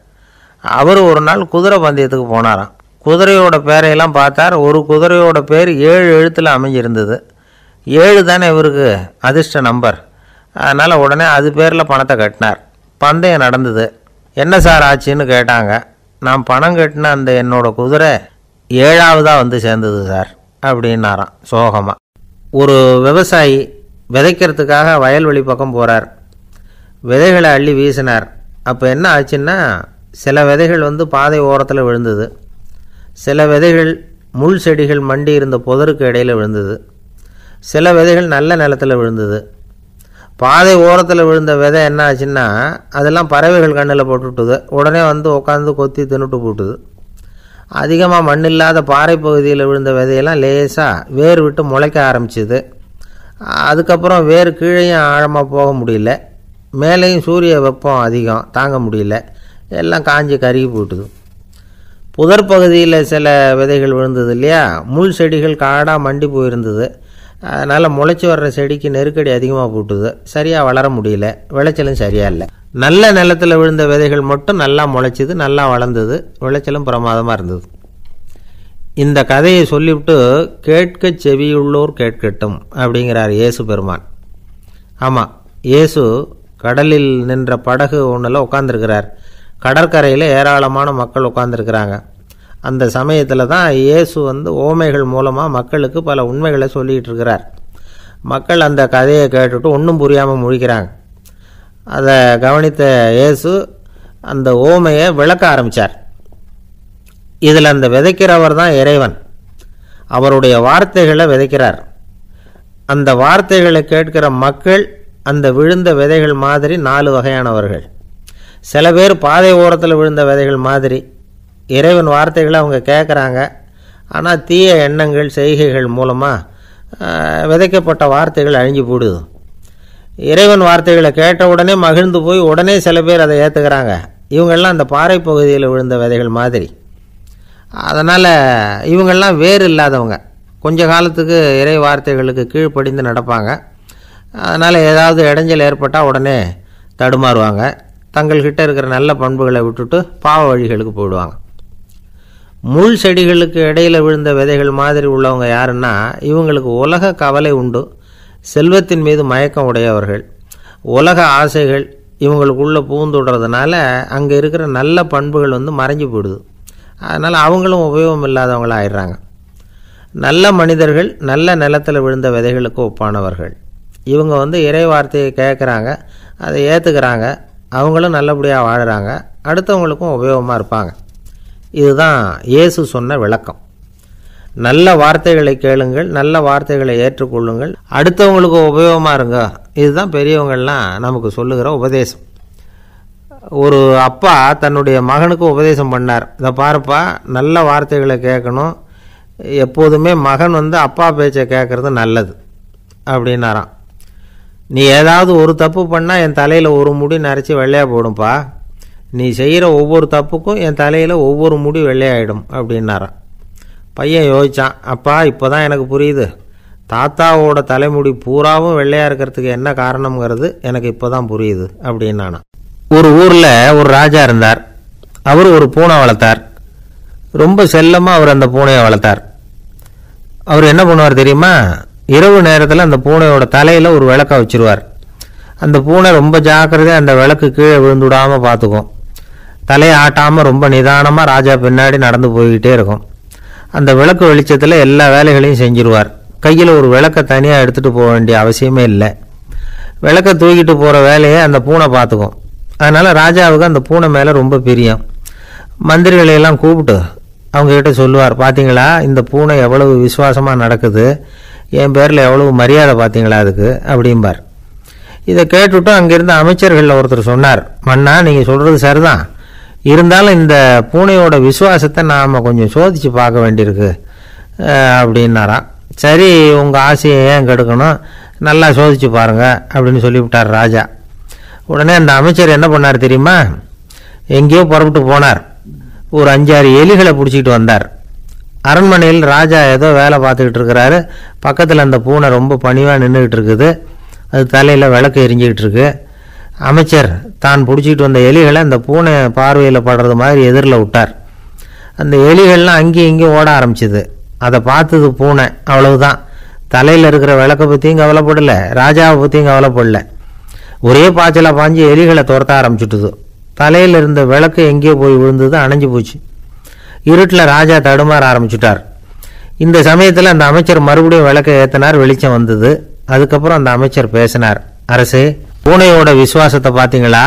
அவர் ஒரு நாள் குதிரை பந்தயத்துக்கு போனாராம். குதிரையோட பேரையெல்லாம் பார்த்தார். ஒரு குதிரையோட பேர் 7 எழுத்தில் அமைஞ்சிருந்தது. 7 தானே இவருக்கு அதிர்ஷ்ட நம்பர். அதனால் உடனே அது பேரில் பணத்தை கட்டினார். பந்தயம் நடந்தது. என்ன சார் ஆச்சுன்னு கேட்டாங்க. நான் பணம் கட்டின அந்த என்னோடய குதிரை 7ஆவதாக சேர்ந்தது சார் அப்படின்னாராம் சோகமாக. ஒரு விவசாயி விதைக்கிறதுக்காக வயல்வெளி பக்கம் போகிறார். விதைகளை அள்ளி வீசினார். அப்போ என்ன ஆச்சுன்னா, சில விதைகள் பாதை ஓரத்தில் விழுந்தது. சில விதைகள் முள் செடிகள் மண்டி இருந்த புதருக்கு இடையில் விழுந்தது. சில விதைகள் நல்ல நிலத்தில் விழுந்தது. பாதை ஓரத்தில் விழுந்த விதை என்ன ஆச்சுன்னா, அதெல்லாம் பறவைகள் கண்ணில் போட்டுவிட்டுது. உடனே உட்காந்து கொத்தி தின்னுட்டு போட்டுது. அதிகமாக மண் இல்லாத பாறை பகுதியில் விழுந்த விதையெல்லாம் லேசாக வேர் விட்டு முளைக்க ஆரம்பிச்சிது. அதுக்கப்புறம் வேர் கீழேயும் ஆழமாக போக முடியல, மேலேயும் சூரிய வெப்பம் அதிகம் தாங்க முடியல, எல்லாம் காஞ்சி கருகி போட்டுது. புதர் பகுதியில் சில விதைகள் விழுந்தது இல்லையா, முள் செடிகள் காடாக மண்டி போயிருந்தது. அதனால் முளைச்சி வர்ற செடிக்கு நெருக்கடி அதிகமாக போட்டுது. சரியாக வளர முடியல, விளைச்சலும் சரியாக இல்லை. நல்ல நிலத்தில் விழுந்த விதைகள் மட்டும் நல்லா முளைச்சிது, நல்லா வளர்ந்தது, விளைச்சலும் பிரமாதமாக இருந்தது. இந்த கதையை சொல்லிவிட்டு கேட்க செவியுள்ளோர் கேட்கட்டும் அப்படிங்கிறார் இயேசு பெருமான். ஆமாம், இயேசு கடலில் நின்ற படகு ஒன்றில் உட்காந்துருக்கிறார். கடற்கரையில் ஏராளமான மக்கள் உட்காந்துருக்கிறாங்க. அந்த சமயத்தில் தான் இயேசு ஓமைகள் மூலமாக மக்களுக்கு பல உண்மைகளை சொல்லிகிட்டு இருக்கிறார். மக்கள் அந்த கதையை கேட்டுட்டு ஒன்றும் புரியாமல் முழிக்கிறாங்க. அதை கவனித்த இயேசு அந்த ஓமையை விளக்க ஆரம்பித்தார். இதில் அந்த விதைக்கிறவர் தான் இறைவன். அவருடைய வார்த்தைகளை விதைக்கிறார். அந்த வார்த்தைகளை கேட்கிற மக்கள் அந்த விழுந்த விதைகள் மாதிரி 4 வகையானவர்கள். சில பேர் பாதை ஓரத்தில் விழுந்த விதைகள் மாதிரி. இறைவன் வார்த்தைகளை அவங்க கேட்குறாங்க, ஆனால் தீய எண்ணங்கள் செய்கைகள் மூலமாக விதைக்கப்பட்ட வார்த்தைகள் அழிஞ்சு போடுது. இறைவன் வார்த்தைகளை கேட்ட உடனே மகிழ்ந்து போய் உடனே சில பேர் அதை ஏற்றுக்கிறாங்க. இவங்கெல்லாம் அந்த பாறை பகுதியில் விழுந்த விதைகள் மாதிரி. அதனால் இவங்கெல்லாம் வேறு இல்லாதவங்க. கொஞ்ச காலத்துக்கு இறை வார்த்தைகளுக்கு கீழ்ப்படிந்து நடப்பாங்க. அதனால் ஏதாவது இடைஞ்சல் ஏற்பட்டால் உடனே தடுமாறுவாங்க. தங்கள்கிட்ட இருக்கிற நல்ல பண்புகளை விட்டுட்டு பாவ வழிகளுக்கு போயிடுவாங்க. முள் செடிகளுக்கு இடையில் விழுந்த விதைகள் மாதிரி உள்ளவங்க யாருன்னா, இவங்களுக்கு உலக கவலை உண்டு, செல்வத்தின் மீது மயக்கம் உடையவர்கள். உலக ஆசைகள் இவங்களுக்குள்ளே பூந்துடுறதுனால அங்கே இருக்கிற நல்ல பண்புகள் மறைஞ்சு போயிடுது. அதனால் அவங்களும் உபயோகம் இல்லாதவங்களாக ஆயிடுறாங்க. நல்ல மனிதர்கள் நல்ல நிலத்தில் விழுந்த விதைகளுக்கு ஒப்பானவர்கள். இவங்க இறை வார்த்தையை கேட்குறாங்க, அதை ஏற்றுக்கிறாங்க, அவங்களும் நல்லபடியாக வாழுறாங்க, அடுத்தவங்களுக்கும் உபயோகமாக இருப்பாங்க. இதுதான் இயேசு சொன்ன விளக்கம். நல்ல வார்த்தைகளை கேளுங்கள், நல்ல வார்த்தைகளை ஏற்றுக்கொள்ளுங்கள், அடுத்தவங்களுக்கு உபயோகமாக இருங்க. இதுதான் பெரியவங்கள்லாம் நமக்கு சொல்லுகிற உபதேசம். ஒரு அப்பா தன்னுடைய மகனுக்கு உபதேசம் பண்ணார். இதை பாருப்பா, நல்ல வார்த்தைகளை கேட்கணும், எப்போதுமே மகன் அப்பா பேச்சை கேட்குறது நல்லது அப்படின்னாராம். நீ ஏதாவது ஒரு தப்பு பண்ணால் என் தலையில் ஒரு முடி நரைச்சி வெள்ளையாக போடும்பா, நீ செய்கிற ஒவ்வொரு தப்புக்கும் என் தலையில் ஒவ்வொரு முடி வெள்ளையாயிடும் அப்படின்னாராம். பையன் யோசித்தான், அப்பா இப்போ தான் எனக்கு புரியுது, தாத்தாவோட தலைமுடி பூராவும் வெள்ளையாக இருக்கிறதுக்கு என்ன காரணம்ங்கிறது எனக்கு இப்போ தான் புரியுது அப்படின்னானா. ஒரு ஊரில் ஒரு ராஜா இருந்தார். அவர் ஒரு பூனை வளர்த்தார். ரொம்ப செல்லமாக அவர் அந்த பூனையை வளர்த்தார். அவர் என்ன பண்ணுவார் தெரியுமா? இரவு நேரத்தில் அந்த பூனையோட தலையில் ஒரு விளக்கை வச்சுருவார். அந்த பூனை ரொம்ப ஜாக்கிரதையாக அந்த விளக்கு கீழே விழுந்துடாமல் பார்த்துக்கும். தலையை ஆட்டாமல் ரொம்ப நிதானமாக ராஜா பின்னாடி நடந்து போய்கிட்டே இருக்கும். அந்த விளக்கு வெளிச்சத்தில் எல்லா வேலைகளையும் செஞ்சிருவார். கையில் ஒரு விளக்கை தனியாக எடுத்துகிட்டு போக வேண்டிய அவசியமே இல்லை. விளக்கை தூக்கிட்டு போகிற வேலையை அந்த பூனை பார்த்துக்கும். அதனால் ராஜாவுக்கு அந்த பூனை மேலே ரொம்ப பிரியம். மந்திரிகளையெல்லாம் கூப்பிட்டு அவங்கக்கிட்ட சொல்லுவார், பார்த்தீங்களா இந்த பூனை எவ்வளவு விசுவாசமாக நடக்குது, என் பேரில் எவ்வளவு மரியாதை பார்த்தீங்களா அதுக்கு அப்படிம்பார். இதை கேட்டுவிட்டு அங்கேருந்து அமைச்சர்களில் ஒருத்தர் சொன்னார், மன்னா நீங்கள் சொல்கிறது சரிதான், இருந்தாலும் இந்த பூனையோட விசுவாசத்தை நாம் கொஞ்சம் சோதித்து பார்க்க வேண்டியிருக்கு அப்படின்னாராம். சரி, உங்கள் ஆசையை ஏன் கெடுக்கணும், நல்லா சோதித்து பாருங்கள் அப்படின்னு சொல்லிவிட்டார் ராஜா. உடனே அந்த அமைச்சர் என்ன பண்ணார் தெரியுமா? எங்கேயோ புறப்பட்டு போனார். ஒரு 5-6 எலிகளை பிடிச்சிக்கிட்டு வந்தார். அரண்மனையில் ராஜா ஏதோ வேலை பார்த்துக்கிட்டு இருக்கிறாரு. பக்கத்தில் அந்த பூனை ரொம்ப பணிவாக நின்றுக்கிட்டு இருக்குது. அது தலையில் விளக்கு எரிஞ்சிக்கிட்டு இருக்கு. அமைச்சர் தான் பிடிச்சிக்கிட்டு வந்த எலிகளை அந்த பூனை பார்வையில் படுறது மாதிரி எதிரில் விட்டார். அந்த எலிகள்லாம் அங்கேயும் இங்கேயும் ஓட ஆரம்பிச்சிது. அதை பார்த்தது பூனை, அவ்வளவுதான். தலையில் இருக்கிற விளக்கை பற்றியும் கவலைப்படலை, ராஜாவை பற்றியும் கவலைப்படலை. ஒரே பாய்ச்சலாக பாஞ்சு எலிகளை துரத்த ஆரம்பிச்சுட்டுது. தலையில் இருந்த விளக்கு எங்கேயோ போய் விழுந்தது, அணைஞ்சு போச்சு. இருட்டில் ராஜா தடுமாற ஆரம்பிச்சுட்டார். இந்த சமயத்தில் அந்த அமைச்சர் மறுபடியும் விளக்கை ஏற்றினார். வெளிச்சம் வந்தது. அதுக்கப்புறம் அந்த அமைச்சர் பேசினார், அரசே, பூனையோட விசுவாசத்தை பார்த்தீங்களா?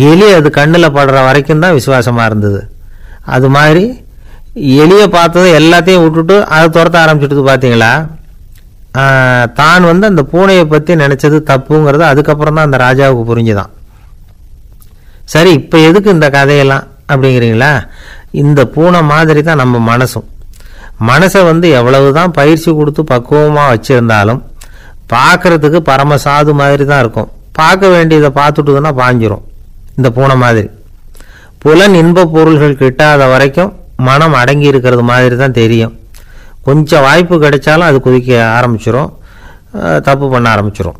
எலி அது கண்ணில் படுற வரைக்கும் தான் விசுவாசமாக இருந்தது. அது மாதிரி எலியை பார்த்தது எல்லாத்தையும் விட்டுட்டு அதை துரத்த ஆரம்பிச்சுட்டு பார்த்தீங்களா? தான் அந்த பூனையை பற்றி நினச்சது தப்புங்கிறது அதுக்கப்புறம் தான் அந்த ராஜாவுக்கு புரிஞ்சுதான். சரி, இப்போ எதுக்கு இந்த கதையெல்லாம் அப்படிங்கிறீங்களா? இந்த பூனை மாதிரி தான் நம்ம மனசும். மனசை எவ்வளவு தான் பயிற்சி கொடுத்து பக்குவமாக வச்சுருந்தாலும் பார்க்குறதுக்கு பரமசாது மாதிரி தான் இருக்கும். பார்க்க வேண்டியதை பார்த்துட்டுதுன்னா பாஞ்சிரும். இந்த பூனை மாதிரி புலன் இன்ப பொருள்கள் கிட்டாத வரைக்கும் மனம் அடங்கி இருக்கிறது மாதிரி தான் தெரியும். கொஞ்சம் வாய்ப்பு கிடைச்சாலும் அது குதிக்க ஆரம்பிச்சிடும், தப்பு பண்ண ஆரம்பிச்சிடும்.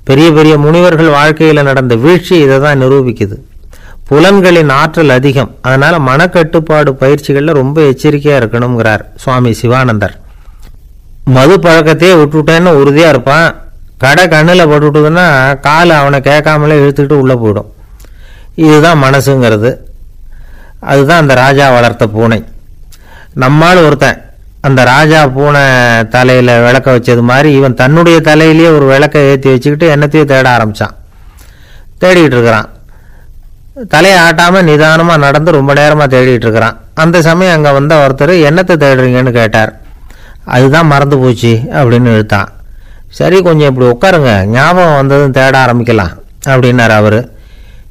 பெரிய பெரிய முனிவர்கள் வாழ்க்கையில் நடந்த வீழ்ச்சி இதை தான் நிரூபிக்குது. புலன்களின் ஆற்றல் அதிகம். அதனால மனக்கட்டுப்பாடு பயிற்சிகளில் ரொம்ப எச்சரிக்கையா இருக்கணுங்கிறார் சுவாமி சிவானந்தர். மது பழக்கத்தையே விட்டுவிட்டேன்னு உறுதியா இருப்பான். கடை கண்ணில் பட்டுவிட்டதுன்னா கால் அவனை கேட்காமலே இழுத்துக்கிட்டு உள்ளே போயிடும். இதுதான் மனசுங்கிறது. அதுதான் அந்த ராஜா வளர்த்த பூனை. நம்மால் ஒருத்தன் அந்த ராஜா பூனை தலையில் விளக்க வச்சது மாதிரி இவன் தன்னுடைய தலையிலேயே ஒரு விளக்கை ஏற்றி வச்சுக்கிட்டு என்னத்தையும் தேட ஆரம்பித்தான். தேடிக்கிட்டு இருக்கிறான். தலையை ஆட்டாமல் நிதானமாக நடந்து ரொம்ப நேரமாக தேடிட்டு இருக்கிறான். அந்த சமயம் அங்கே வந்த ஒருத்தர் என்னத்தை தேடுறீங்கன்னு கேட்டார். அதுதான் மறந்து போச்சு அப்படின்னு இழுத்தான். சரி, கொஞ்சம் இப்படி உட்காருங்க, ஞாபகம் வந்ததும் தேட ஆரம்பிக்கலாம் அப்படின்னார் அவர்.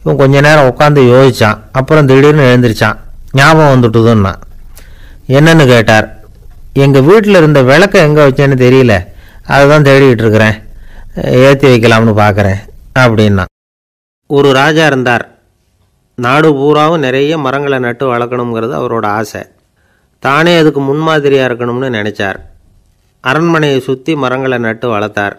இவன் கொஞ்ச நேரம் உட்காந்து யோசித்தான். அப்புறம் திடீர்னு எழுந்திரிச்சான். ஞாபகம் வந்துட்டுதுன்னா. என்னன்னு கேட்டார். எங்கள் வீட்டில் இருந்த விளக்கை எங்கே வச்சேன்னு தெரியல, அதுதான் தேடிக்கிட்டு இருக்கிறேன், ஏற்றி வைக்கலாம்னு பார்க்குறேன் அப்படின்னா. ஒரு ராஜா இருந்தார். நாடு பூராவும் நிறைய மரங்களை நட்டு வளர்க்கணுங்கிறது அவரோட ஆசை. தானே அதுக்கு முன்மாதிரியாக இருக்கணும்னு நினச்சார். அரண்மனையை சுற்றி மரங்களை நட்டு வளர்த்தார்.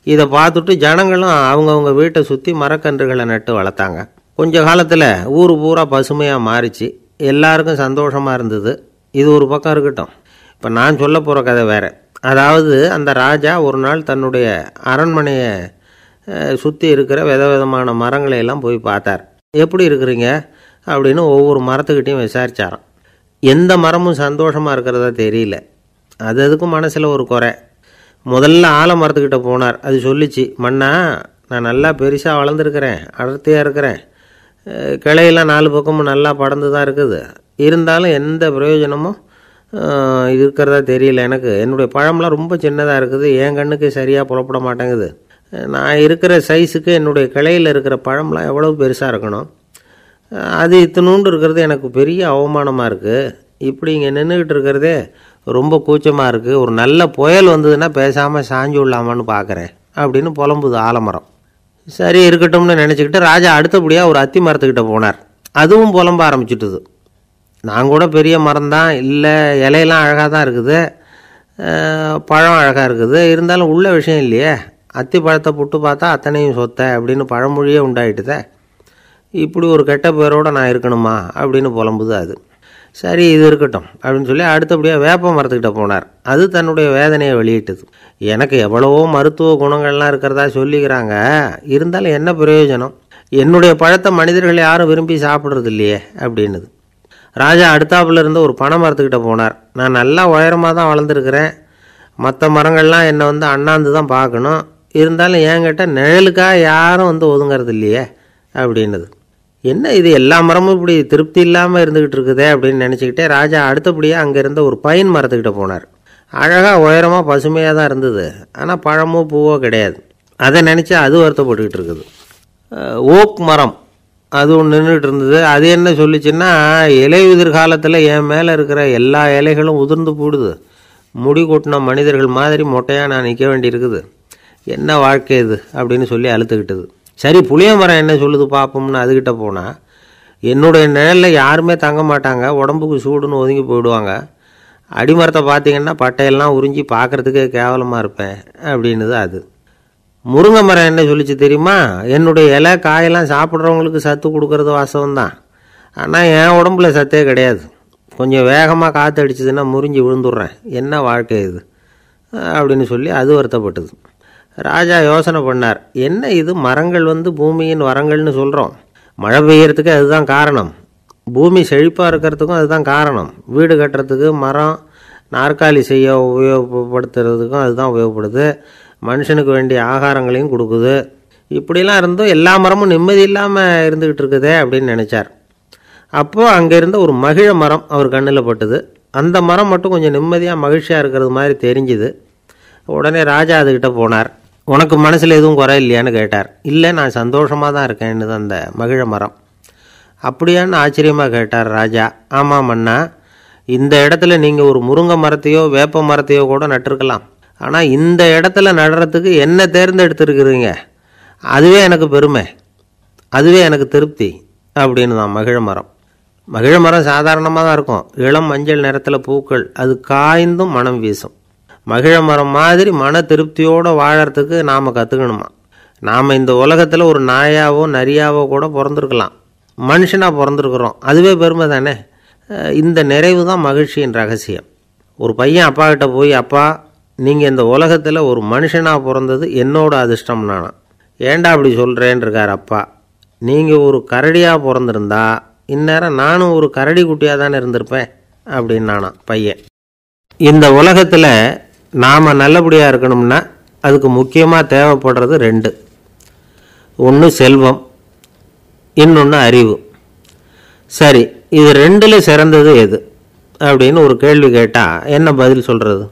இதை பார்த்துட்டு ஜனங்களும் அவங்கவுங்க வீட்டை சுற்றி மரக்கன்றுகளை நட்டு வளர்த்தாங்க. கொஞ்ச காலத்தில் ஊர் பூரா பசுமையாக மாறிச்சு. எல்லாருக்கும் சந்தோஷமாக இருந்தது. இது ஒரு பக்கம் இருக்கட்டும். இப்போ நான் சொல்ல போகிற கதை வேறு. அதாவது அந்த ராஜா ஒரு நாள் தன்னுடைய அரண்மனையை சுற்றி இருக்கிற விதவிதமான மரங்களை எல்லாம் போய் பார்த்தார். எப்படி இருக்கிறீங்க அப்படின்னு ஒவ்வொரு மரத்துக்கிட்டையும் விசாரிச்சாராம். எந்த மரமும் சந்தோஷமாக இருக்கிறதா தெரியல. அதுக்கும் மனசில் ஒரு குறை. முதல்ல ஆலமரத்துக்கிட்ட போனார். அது சொல்லிச்சு, மண்ணா, நான் நல்லா பெருசாக வளர்ந்துருக்கிறேன், அடர்த்தியாக இருக்கிறேன், கிளையெல்லாம் 4 பக்கமும் நல்லா படர்ந்து தான் இருக்குது, இருந்தாலும் எந்த பிரயோஜனமும் இருக்கிறதா தெரியல எனக்கு. என்னுடைய பழம்லாம் ரொம்ப சின்னதாக இருக்குது, என் கண்ணுக்கு சரியாக புறப்பட மாட்டேங்குது. நான் இருக்கிற சைஸுக்கு என்னுடைய கிளையில் இருக்கிற பழம்லாம் எவ்வளோ பெருசாக இருக்கணும், அது இத்தினூண்டு இருக்கிறது எனக்கு பெரிய அவமானமாக இருக்குது. இப்படி இங்கே நின்றுக்கிட்டு இருக்கிறதே ரொம்ப கூச்சமாக இருக்குது. ஒரு நல்ல புயல் வந்ததுன்னா பேசாமல் சாஞ்சு விடலாமான்னு பார்க்குறேன் அப்படின்னு புலம்புது ஆலமரம். சரி இருக்கட்டும்னு நினச்சிக்கிட்டு ராஜா அடுத்தபடியாக ஒரு அத்தி மரத்துக்கிட்ட போனார். அதுவும் புலம்ப ஆரம்பிச்சுட்டுது. நான் கூட பெரிய மரம் தான், இல்லை இலையெல்லாம் அழகாக தான் இருக்குது, பழம் அழகாக இருக்குது, இருந்தாலும் உள்ள விஷயம் இல்லையே, அத்தி பழத்தை புட்டு பார்த்தா அத்தனையும் சொத்தை அப்படின்னு பழமொழியே உண்டாயிட்டுதே, இப்படி ஒரு கெட்ட பேரோடு நான் இருக்கணுமா அப்படின்னு புலம்புது அது. சரி இது இருக்கட்டும் அப்படின்னு சொல்லி அடுத்தபடியாக வேப்ப மரத்துக்கிட்ட போனார். அது தன்னுடைய வேதனையை வெளியிட்டது. எனக்கு எவ்வளவோ மருத்துவ குணங்கள்லாம் இருக்கிறதா சொல்லிக்கிறாங்க, இருந்தாலும் என்ன பிரயோஜனம், என்னுடைய பழத்தை மனிதர்கள் யாரும் விரும்பி சாப்பிட்றது இல்லையே அப்படின்னுது. ராஜா அடுத்தாப்புல இருந்து ஒரு பனை மரத்துக்கிட்ட போனார். நான் நல்லா உயரமாக தான் வளர்ந்துருக்கிறேன், மற்ற மரங்கள்லாம் என்னை அண்ணாந்து தான் பார்க்கணும், இருந்தாலும் என்கிட்ட நிழலுக்காக யாரும் ஒதுங்கிறது இல்லையே அப்படின்னுது. என்ன இது எல்லா மரமும் இப்படி திருப்தி இல்லாமல் இருந்துக்கிட்டு இருக்குதே அப்படின்னு நினச்சிக்கிட்டே ராஜா அடுத்தபடியாக அங்கே இருந்த ஒரு பைன் மரத்துக்கிட்ட போனார். அழகாக உயரமாக பசுமையாக தான் இருந்தது, ஆனால் பழமோ பூவோ கிடையாது. அதை நினச்சி அது வருத்தப்பட்டுக்கிட்டு இருக்குது. ஓக் மரம் அது ஒன்று நின்றுட்டு இருந்தது. அது என்ன சொல்லிச்சுன்னா, இலையுதிர் காலத்தில் என் மேலே இருக்கிற எல்லா இலைகளும் உதிர்ந்து போடுது, முடி கொட்டின மனிதர்கள் மாதிரி மொட்டையாக நான் நிற்க வேண்டியிருக்குது, என்ன வாழ்க்கை இது அப்படின்னு சொல்லி அழுத்துக்கிட்டது. சரி புளிய மரம் என்ன சொல்லுது பார்ப்போம்னு அதுக்கிட்ட போனால், என்னுடைய நிழலில் யாருமே தங்க மாட்டாங்க, உடம்புக்கு சூடுன்னு ஒதுங்கி போயிடுவாங்க, அடிமரத்தை பார்த்தீங்கன்னா பட்டையெல்லாம் உறிஞ்சி பார்க்குறதுக்கே கேவலமாக இருப்பேன் அப்படின்னுது அது. முருங்கை மரம் என்ன சொல்லிச்சு தெரியுமா, என்னுடைய இலை காயெல்லாம் சாப்பிட்றவங்களுக்கு சத்து கொடுக்கறது வாசவம்தான், ஆனால் என் உடம்புல சத்தே கிடையாது, கொஞ்சம் வேகமாக காற்று அடிச்சதுன்னா முறிஞ்சி விழுந்துடுறேன், என்ன வாழ்க்கை இது அப்படின்னு சொல்லி அது வருத்தப்பட்டது. ராஜா யோசனை பண்ணார். என்ன இது மரங்கள் பூமியின் வரங்கள்னு சொல்கிறோம், மழை பெய்யறதுக்கு அதுதான் காரணம், பூமி செழிப்பாக இருக்கிறதுக்கும் அதுதான் காரணம், வீடு கட்டுறதுக்கு மரம், நாற்காலி செய்ய உபயோகப்படுத்துறதுக்கும் அதுதான் உபயோகப்படுது, மனுஷனுக்கு வேண்டிய ஆகாரங்களையும் கொடுக்குது, இப்படிலாம் இருந்தும் எல்லா மரமும் நிம்மதி இல்லாமல் இருந்துக்கிட்டு இருக்குதே அப்படின்னு நினச்சார். அப்போது அங்கே இருந்த ஒரு மகிழ மரம் அவர் கண்ணில் பட்டுது. அந்த மரம் மட்டும் கொஞ்சம் நிம்மதியாக மகிழ்ச்சியாக இருக்கிறது மாதிரி தெரிஞ்சுது. உடனே ராஜா அதுக்கிட்ட போனார். உனக்கு மனசில் எதுவும் குறை இல்லையான்னு கேட்டார். இல்லை, நான் சந்தோஷமாக தான் இருக்கேன்னு அந்த மகிழ மரம். அப்படியான்னு ஆச்சரியமாக கேட்டார் ராஜா. ஆமாம் மன்னா, இந்த இடத்துல நீங்கள் ஒரு முருங்கை மரத்தையோ வேப்ப மரத்தையோ கூட நட்டிருக்கலாம், ஆனால் இந்த இடத்துல நடுறதுக்கு என்ன தேர்ந்தெடுத்துருக்குறீங்க, அதுவே எனக்கு பெருமை, அதுவே எனக்கு திருப்தி அப்படின்னு தான் மகிழ மரம். மகிழ மரம் சாதாரணமாக தான் இருக்கும், இளம் மஞ்சள் நிறத்தில் பூக்கள், அது காய்ந்தும் மனம் வீசும். மகிழ மரம் மாதிரி மன திருப்தியோடு வாழறதுக்கு நாம் கற்றுக்கணுமா. நாம் இந்த உலகத்தில் ஒரு நாயாவோ நரியாவோ கூட பிறந்திருக்கலாம், மனுஷனாக பிறந்திருக்கிறோம், அதுவே பெருமை தானே. இந்த நிறைவு தான் மகிழ்ச்சியின் ரகசியம். ஒரு பையன் அப்பா கிட்ட போய், அப்பா நீங்கள் இந்த உலகத்தில் ஒரு மனுஷனாக பிறந்தது என்னோட அதிர்ஷ்டம் நானா. ஏண்டா அப்படி சொல்கிறேன்னு இருக்கார் அப்பா. நீங்கள் ஒரு கரடியாக பிறந்திருந்தா இந்நேரம் நானும் ஒரு கரடி குட்டியாக தானே இருந்திருப்பேன் அப்படின்னு நானா பையன். இந்த உலகத்தில் நாம் நல்லபடியாக இருக்கணும்னா அதுக்கு முக்கியமாக தேவைப்படுறது 2. ஒன்று செல்வம், இன்னொன்று அறிவு. சரி, இது 2ல் சிறந்தது எது அப்படின்னு ஒரு கேள்வி கேட்டால் என்ன பதில் சொல்கிறது?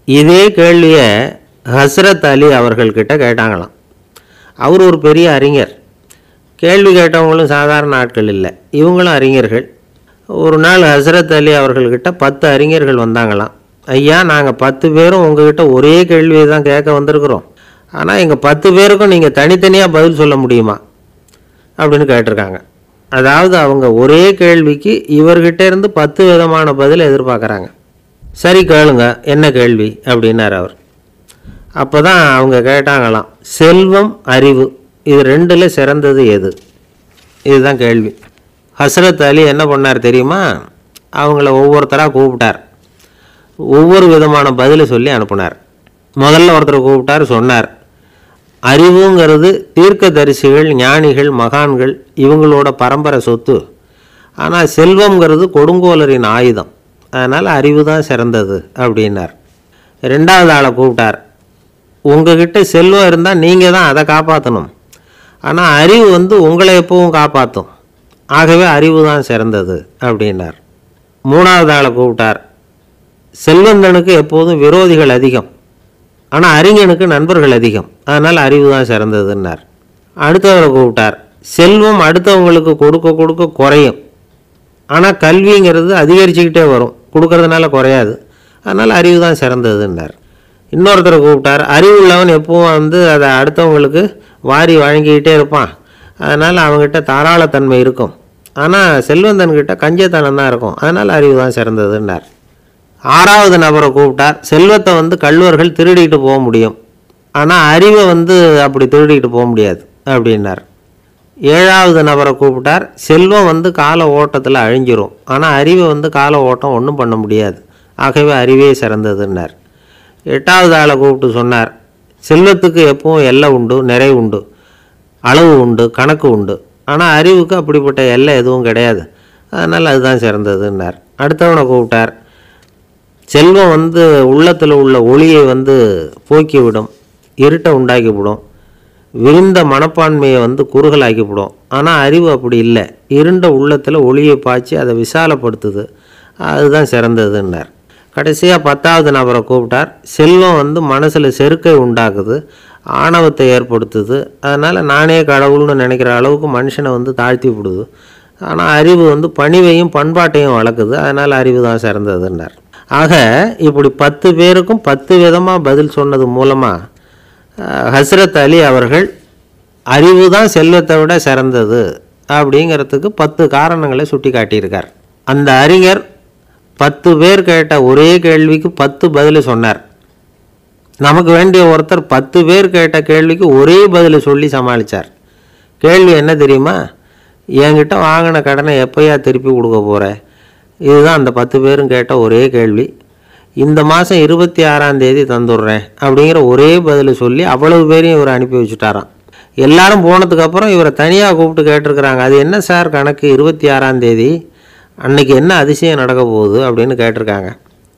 இதே கேள்வியை ஹஸ்ரத் அலி அவர்கள்கிட்ட கேட்டாங்களாம். அவர் ஒரு பெரிய அறிஞர். கேள்வி கேட்டவங்களும் சாதாரண ஆட்கள் இல்லை, இவங்களும் அறிஞர்கள். ஒரு நாள் ஹஸ்ரத் அலி அவர்கள்கிட்ட 10 அறிஞர்கள் வந்தாங்களாம். ஐயா, நாங்கள் 10 பேரும் உங்ககிட்ட ஒரே கேள்வியை தான் கேட்க வந்திருக்கிறோம், ஆனால் எங்கள் 10 பேருக்கும் நீங்கள் தனித்தனியாக பதில் சொல்ல முடியுமா அப்படின்னு கேட்டிருக்காங்க. அதாவது அவங்க ஒரே கேள்விக்கு இவர்கிட்ட இருந்து 10 விதமான பதில் எதிர்பார்க்குறாங்க. சரி கேளுங்க, என்ன கேள்வி அப்படின்னார் அவர். அப்போ தான் அவங்க கேட்டாங்களாம், செல்வம் அறிவு இது 2ல் சிறந்தது எது? இதுதான் கேள்வி. ஹஸ்ரத் அலி என்ன பண்ணார் தெரியுமா? அவங்கள ஒவ்வொருத்தராக கூப்பிட்டார், ஒவ்வொரு விதமான பதிலை சொல்லி அனுப்புனார். முதல்ல ஒருத்தரை கூப்பிட்டார், சொன்னார், அறிவுங்கிறது தீர்க்கதரிசிகள், ஞானிகள், மகான்கள் இவங்களோட பரம்பரை சொத்து. ஆனால் செல்வங்கிறது கொடுங்கோலரின் ஆயுதம், அதனால் அறிவு தான் சிறந்தது அப்படின்னார். 2வது ஆளை கூப்பிட்டார், உங்ககிட்ட செல்வம் இருந்தால் நீங்கள் தான் அதை காப்பாற்றணும், ஆனால் அறிவு உங்களை எப்பவும் காப்பாற்றும், ஆகவே அறிவு தான் சிறந்தது அப்படின்னார். 3வது ஆளை கூப்பிட்டார், செல்வந்தனுக்கு எப்போதும் விரோதிகள் அதிகம், ஆனால் அறிஞனுக்கு நண்பர்கள் அதிகம், அதனால் அறிவு தான் சிறந்ததுன்னார். அடுத்தவரை கூப்பிட்டார், செல்வம் அடுத்தவங்களுக்கு கொடுக்க கொடுக்க குறையும், ஆனால் கல்விங்கிறது அதிகரிச்சுக்கிட்டே வரும், கொடுக்கறதுனால குறையாது, அதனால் அறிவு தான் சிறந்ததுன்னார். இன்னொருத்தரை கூப்பிட்டார், அறிவு உள்ளவன் எப்பவும் அதை அடுத்தவங்களுக்கு வாரி வழங்கிக்கிட்டே இருப்பான், அதனால் அவங்ககிட்ட தாராளத்தன்மை இருக்கும், ஆனால் செல்வந்தன்கிட்ட கஞ்சத்தனம் தான் இருக்கும், அதனால் அறிவு தான் சிறந்ததுன்னார். 6வது நபரை கூப்பிட்டார், செல்வத்தை கள்வர்கள் திருடிட்டு போக முடியும், ஆனால் அறிவை அப்படி திருடிட்டு போக முடியாது அப்படின்னார். 7வது நபரை கூப்பிட்டார், செல்வம் கால ஓட்டத்தில் அழிஞ்சிரும், ஆனால் அறிவை கால ஓட்டம் ஒன்றும் பண்ண முடியாது, ஆகவே அறிவே சிறந்ததுன்னார். 8வது ஆளை கூப்பிட்டு சொன்னார், செல்வத்துக்கு எப்பவும் எல்லை உண்டு, நிறை உண்டு, அளவு உண்டு, கணக்கு உண்டு, ஆனால் அறிவுக்கு அப்படிப்பட்ட எல்லை எதுவும் கிடையாது, அதனால் அதுதான் சிறந்ததுன்னார். அடுத்தவனை கூப்பிட்டார், செல்வம் உள்ளத்தில் உள்ள ஒளியை போக்கிவிடும், இருட்டை உண்டாக்கிவிடும், விருந்த மனப்பான்மையை குறுகலாக்கிவிடும், ஆனால் அறிவு அப்படி இல்லை, இருண்ட உள்ளத்தில் ஒளியை பாய்ச்சி அதை விசாலப்படுத்துது, அதுதான் சிறந்ததுன்னார். கடைசியாக 10வது நபரை கூப்பிட்டார், செல்வம் மனசில் செருக்கை உண்டாக்குது, ஆணவத்தை ஏற்படுத்துது, அதனால் நானே கடவுள்னு நினைக்கிற அளவுக்கு மனுஷனை தாழ்த்தி விடுது, ஆனால் அறிவு பணிவையும் பண்பாட்டையும் வளர்க்குது, அதனால் அறிவு தான் சிறந்ததுன்னார். ஆக இப்படி 10 பேருக்கும் 10 விதமாக பதில் சொன்னது மூலமாக ஹஸ்ரத் அலி அவர்கள் அறிவு தான் செல்வத்தை விட சிறந்தது அப்படிங்கிறதுக்கு 10 காரணங்களை சுட்டி காட்டியிருக்கார். அந்த அறிஞர் 10 பேர் கேட்ட ஒரே கேள்விக்கு 10 பதிலை சொன்னார். நமக்கு வேண்டிய ஒருத்தர் 10 பேர் கேட்ட கேள்விக்கு ஒரே பதிலை சொல்லி சமாளித்தார். கேள்வி என்ன தெரியுமா? என்கிட்ட வாங்கின கடனை எப்போயா திருப்பி கொடுக்க போகிற? இதுதான் அந்த 10 பேரும் கேட்ட ஒரே கேள்வி. இந்த மாதம் 26ஆம் தேதி தந்துடுறேன் அப்படிங்கிற ஒரே பதிலை சொல்லி அவ்வளவு பேரையும் இவர் அனுப்பி வச்சுட்டாராம். எல்லாரும் போனதுக்கப்புறம் இவரை தனியாக கூப்பிட்டு கேட்டிருக்கிறாங்க, அது என்ன சார் கணக்கு, 26ஆம் தேதி அன்னைக்கு என்ன அதிசயம் நடக்க போகுது அப்படின்னு கேட்டிருக்காங்க.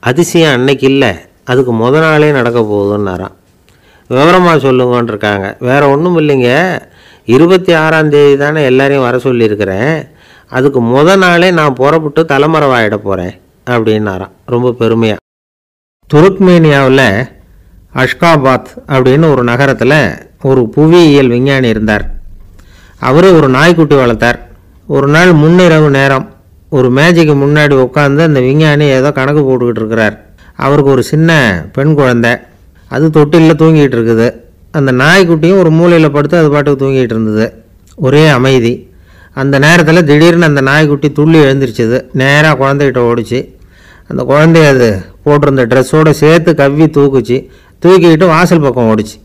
அதிசயம் அன்னைக்கு இல்லை, அதுக்கு நாளே நடக்க போகுதுன்னாராம். விவரமாக சொல்லுங்கன்னு இருக்காங்க. வேறு ஒன்றும் இல்லைங்க, 26ஆம் தேதி தானே எல்லாரையும் வர சொல்லியிருக்கிறேன், அதுக்கு நாளே நான் புறப்பட்டு தலைமறைவாயிட போகிறேன் அப்படின்னாராம் ரொம்ப பெருமையாக. துருக்மேனியாவில் அஷ்காபாத் அப்படின்னு ஒரு நகரத்தில் ஒரு புவியியல் விஞ்ஞானி இருந்தார். அவர் ஒரு நாய்க்குட்டி வளர்த்தார். ஒரு நாள் முன்னிரவு நேரம் ஒரு மேஜைக்கு முன்னாடி உட்காந்து அந்த விஞ்ஞானி ஏதோ கணக்கு போட்டுக்கிட்டு இருக்கிறார். அவருக்கு ஒரு சின்ன பெண் குழந்தை, அது தொட்டிலில் தூங்கிட்டு இருக்குது. அந்த நாய்க்குட்டியும் ஒரு மூலையில் படுத்து அது பாட்டுக்கு தூங்கிட்டு இருந்தது. ஒரே அமைதி. அந்த நேரத்தில் திடீர்னு அந்த நாய்க்குட்டி துள்ளி எழுந்திரிச்சிது. நேராக குழந்தைகிட்ட ஓடிச்சு. அந்த குழந்தைய அது போட்டிருந்த ட்ரெஸ்ஸோடு சேர்த்து கவ்வி தூக்கிக்கிட்டு வாசல் பக்கம் ஓடிச்சு.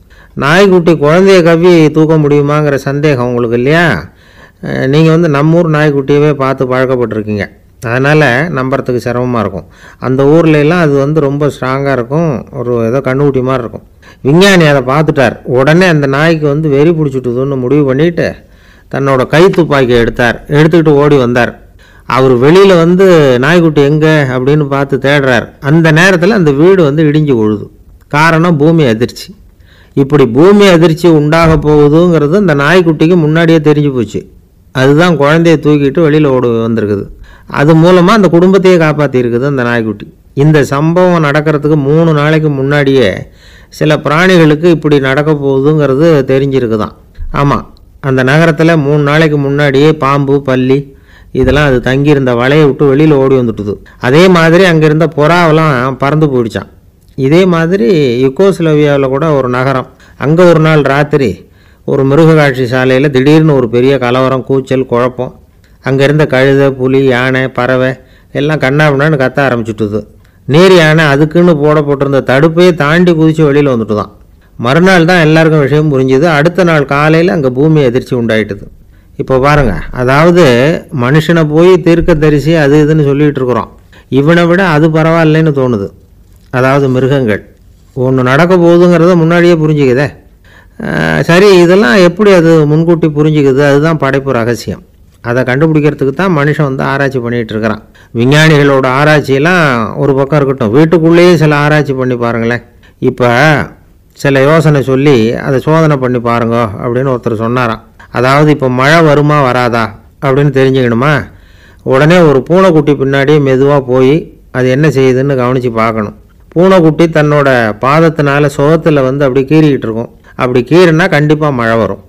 நாய்க்குட்டி குழந்தைய கவ்வி தூக்க முடியுமாங்கிற சந்தேகம் உங்களுக்கு இல்லையா? நீங்கள் வந்து நம்ம ஊர் நாய்க்குட்டியவே பார்த்து பழக்கப்பட்டிருக்கீங்க, அதனால் நம்புறதுக்கு சிரமமாக இருக்கும். அந்த ஊர்லெலாம் அது வந்து ரொம்ப ஸ்ட்ராங்காக இருக்கும், ஒரு ஏதோ கண்ணுக்குட்டி மாதிரி இருக்கும். விஞ்ஞானி அதை பார்த்துட்டார். உடனே அந்த நாய்க்கு வந்து வெறி பிடிச்சிட்டுதுன்னு முடிவு பண்ணிவிட்டு தன்னோட கை துப்பாக்கியை எடுத்துக்கிட்டு ஓடி வந்தார். அவர் வெளியில் வந்து நாய்க்குட்டி எங்கே அப்படின்னு பார்த்து தேடுறார். அந்த நேரத்தில் அந்த வீடு வந்து இடிஞ்சு விழுது. காரணம் பூமி அதிர்ச்சி. இப்படி பூமி அதிர்ச்சி உண்டாக போகுதுங்கிறது அந்த நாய்க்குட்டிக்கு முன்னாடியே தெரிஞ்சு போச்சு. அதுதான் குழந்தைய தூக்கிட்டு வெளியில் ஓடி வந்திருக்குது. அது மூலமாக அந்த குடும்பத்தையே காப்பாற்றிருக்குது அந்த நாய்க்குட்டி. இந்த சம்பவம் நடக்கிறதுக்கு 3 நாளைக்கு முன்னாடியே சில பிராணிகளுக்கு இப்படி நடக்க போகுதுங்கிறது தெரிஞ்சிருக்குதான். ஆமாம், அந்த நகரத்தில் 3 நாளைக்கு முன்னாடியே பாம்பு, பல்லி இதெல்லாம் அது தங்கியிருந்த வலையை விட்டு வெளியில் ஓடி வந்துட்டுது. அதே மாதிரி அங்கே இருந்த புறாவெல்லாம் பறந்து போயிடுச்சான். இதே மாதிரி யுகோஸ்லோவியாவில் கூட ஒரு நகரம், அங்கே ஒரு நாள் ராத்திரி ஒரு மிருக காட்சி சாலையில் திடீர்னு ஒரு பெரிய கலவரம், கூச்சல், குழப்பம். அங்கே இருந்த கழுதை, புலி, யானை, பறவை எல்லாம் கண்ணாபின்னான்னு கத்த ஆரம்பிச்சுட்டுது. நீர் யானை அதுக்குன்னு போடப்பட்டிருந்த தடுப்பையே தாண்டி குதித்து வெளியில் வந்துட்டு தான். மறுநாள் தான் எல்லாருக்கும் விஷயம் புரிஞ்சுது. அடுத்த நாள் காலையில் அங்கே பூமி அதிர்ச்சி உண்டாயிட்டுது. இப்போ பாருங்கள், அதாவது மனுஷனை போய் தீர்க்கதரிசி அது இதுன்னு சொல்லிகிட்டு இருக்கிறோம், இவனை விட அது பரவாயில்லைன்னு தோணுது. அதாவது மிருகங்கள் ஒன்று நடக்க போகுதுங்கிறத முன்னாடியே புரிஞ்சுக்குதே. சரி, இதெல்லாம் எப்படி அது முன்கூட்டி புரிஞ்சுக்குது? அதுதான் படைப்பு ரகசியம். அதை கண்டுபிடிக்கிறதுக்கு தான் மனுஷன் வந்து ஆராய்ச்சி பண்ணிகிட்டு இருக்கிறான். விஞ்ஞானிகளோட ஆராய்ச்சியெல்லாம் ஒரு பக்கம் இருக்கட்டும், வீட்டுக்குள்ளேயே சில ஆராய்ச்சி பண்ணி பாருங்களேன். இப்போ சில யோசனை சொல்லி அதை சோதனை பண்ணி பாருங்க அப்படின்னு ஒருத்தர் சொன்னாராம். அதாவது இப்போ மழை வருமா வராதா அப்படின்னு தெரிஞ்சுக்கணுமா, உடனே ஒரு பூனைக்குட்டி பின்னாடியே மெதுவாக போய் அது என்ன செய்யுதுன்னு கவனித்து பார்க்கணும். பூனைக்குட்டி தன்னோட பாதத்தினால சுகத்தில் வந்து அப்படி கீறிக்கிட்டு இருக்கும். அப்படி கீறினா கண்டிப்பாக மழை வரும்.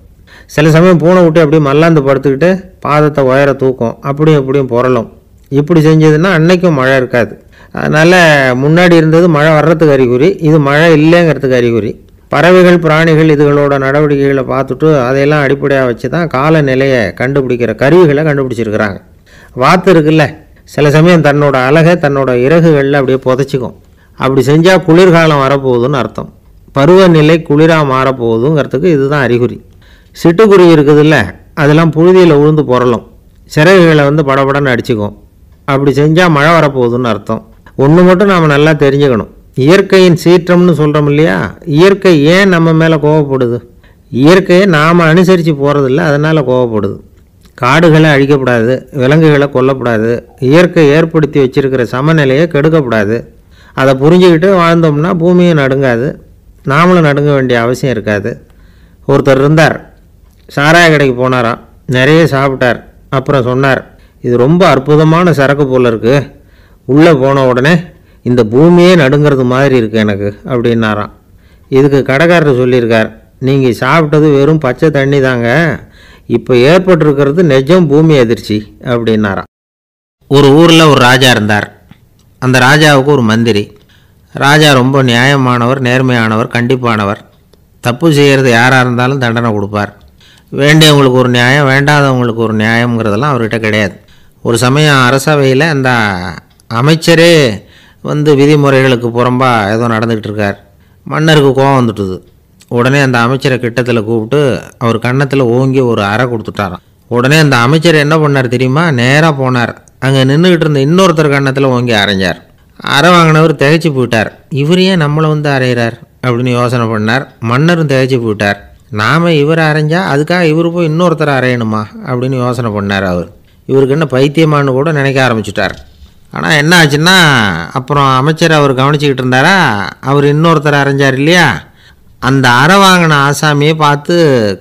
சில சமயம் பூனைக்குட்டி அப்படி மல்லாந்து படுத்துக்கிட்டு பாதத்தை உயர தூக்கும், அப்படியும் எப்படியும் புரளும். இப்படி செஞ்சதுன்னா அன்னைக்கும் மழை இருக்காது. அதனால் முன்னாடி இருந்தது மழை வர்றதுக்கு அறிகுறி, இது மழை இல்லைங்கிறதுக்கு அறிகுறி. பறவைகள், பிராணிகள் இதுகளோட நடவடிக்கைகளை பார்த்துட்டு அதையெல்லாம் அடிப்படையாக வச்சு தான் காலநிலையை கண்டுபிடிக்கிற கருவிகளை கண்டுபிடிச்சிருக்கிறாங்க. வாத்து இருக்குல்ல, சில சமயம் தன்னோட அழகை தன்னோட இறகுகளில் அப்படியே புதைச்சிக்கும். அப்படி செஞ்சால் குளிர்காலம் வரப்போகுதுன்னு அர்த்தம். பருவநிலை குளிராக மாறப்போகுதுங்கிறதுக்கு இதுதான் அறிகுறி. சிட்டுக்குருவி இருக்குதுல்ல, அதெல்லாம் புழுதியில் உழுந்து புரளும், சிறகுகளை வந்து படபடன்னு அடிச்சுக்கும். அப்படி செஞ்சால் மழை வரப்போகுதுன்னு அர்த்தம். ஒன்று மட்டும் நாம் நல்லா தெரிஞ்சுக்கணும், இயற்கையின் சீற்றம்னு சொல்கிறோம் இல்லையா, இயற்கை ஏன் நம்ம மேலே கோவப்படுது? இயற்கையை நாம் அனுசரித்து போகிறதில்ல, அதனால் கோவப்படுது. காடுகளை அழிக்கப்படாது, விலங்குகளை கொல்லப்படாது, இயற்கை ஏற்படுத்தி வச்சிருக்கிற சமநிலையை கெடுக்கப்படாது. அதை புரிஞ்சுக்கிட்டு வாழ்ந்தோம்னா பூமியும் நடுங்காது, நாமளும் நடுங்க வேண்டிய அவசியம் இருக்காது. ஒருத்தர் இருந்தார், சாராய கடைக்கு போனாராம், நிறைய சாப்பிட்டார். அப்புறம் சொன்னார், இது ரொம்ப அற்புதமான சரக்கு போல் இருக்குது, உள்ளே போன உடனே இந்த பூமியே நடுங்கிறது மாதிரி இருக்குது எனக்கு அப்படின்னாராம். இதுக்கு கடைக்காரர் சொல்லியிருக்கார், நீங்கள் சாப்பிட்டது வெறும் பச்சை தண்ணி தாங்க, இப்போ ஏற்பட்டிருக்கிறது நிஜம் பூமி அதிர்ச்சி அப்படின்னாராம். ஒரு ஊரில் ஒரு ராஜா இருந்தார். அந்த ராஜாவுக்கு ஒரு மந்திரி. ராஜா ரொம்ப நியாயமானவர், நேர்மையானவர், கண்டிப்பானவர். தப்பு செய்கிறது யாராக இருந்தாலும் தண்டனை கொடுப்பார். வேண்டியவங்களுக்கு ஒரு நியாயம், வேண்டாதவங்களுக்கு ஒரு நியாயங்கிறதெல்லாம் அவர்கிட்ட கிடையாது. ஒரு சமயம் அரசவையில் அந்த அமைச்சரே வந்து விதிமுறைகளுக்கு புறம்பாக ஏதோ நடந்துக்கிட்டு இருக்கார். மன்னருக்கு கோபம் வந்துட்டுது. உடனே அந்த அமைச்சரை கிட்டத்தில் கூப்பிட்டு அவர் கன்னத்தில் ஓங்கி ஒரு அறை கொடுத்துட்டாராம். உடனே அந்த அமைச்சர் என்ன பண்ணார் தெரியுமா, நேராக போனார், அங்கே நின்றுக்கிட்டு இருந்த இன்னொருத்தர் கன்னத்தில் ஓங்கி அரைஞ்சார். அறை வாங்கினவர் திகைச்சு போயிட்டார். இவர் ஏன் நம்மளை வந்து அரைகிறார் அப்படின்னு யோசனை பண்ணார். மன்னரும் திகைச்சு போயிட்டார். நாம் இவர் அரைஞ்சா அதுக்காக இவர் போய் இன்னொருத்தர் அரையணுமா அப்படின்னு யோசனை பண்ணார். இவருக்கு என்ன பைத்தியமானு கூட நினைக்க ஆரம்பிச்சிட்டார். ஆனால் என்ன ஆச்சுன்னா, அப்புறம் அமைச்சர் அவர் கவனிச்சிக்கிட்டு இருந்தாரா, அவர் இன்னொருத்தர் அரைஞ்சார் இல்லையா, அந்த அறை வாங்கின ஆசாமியை பார்த்து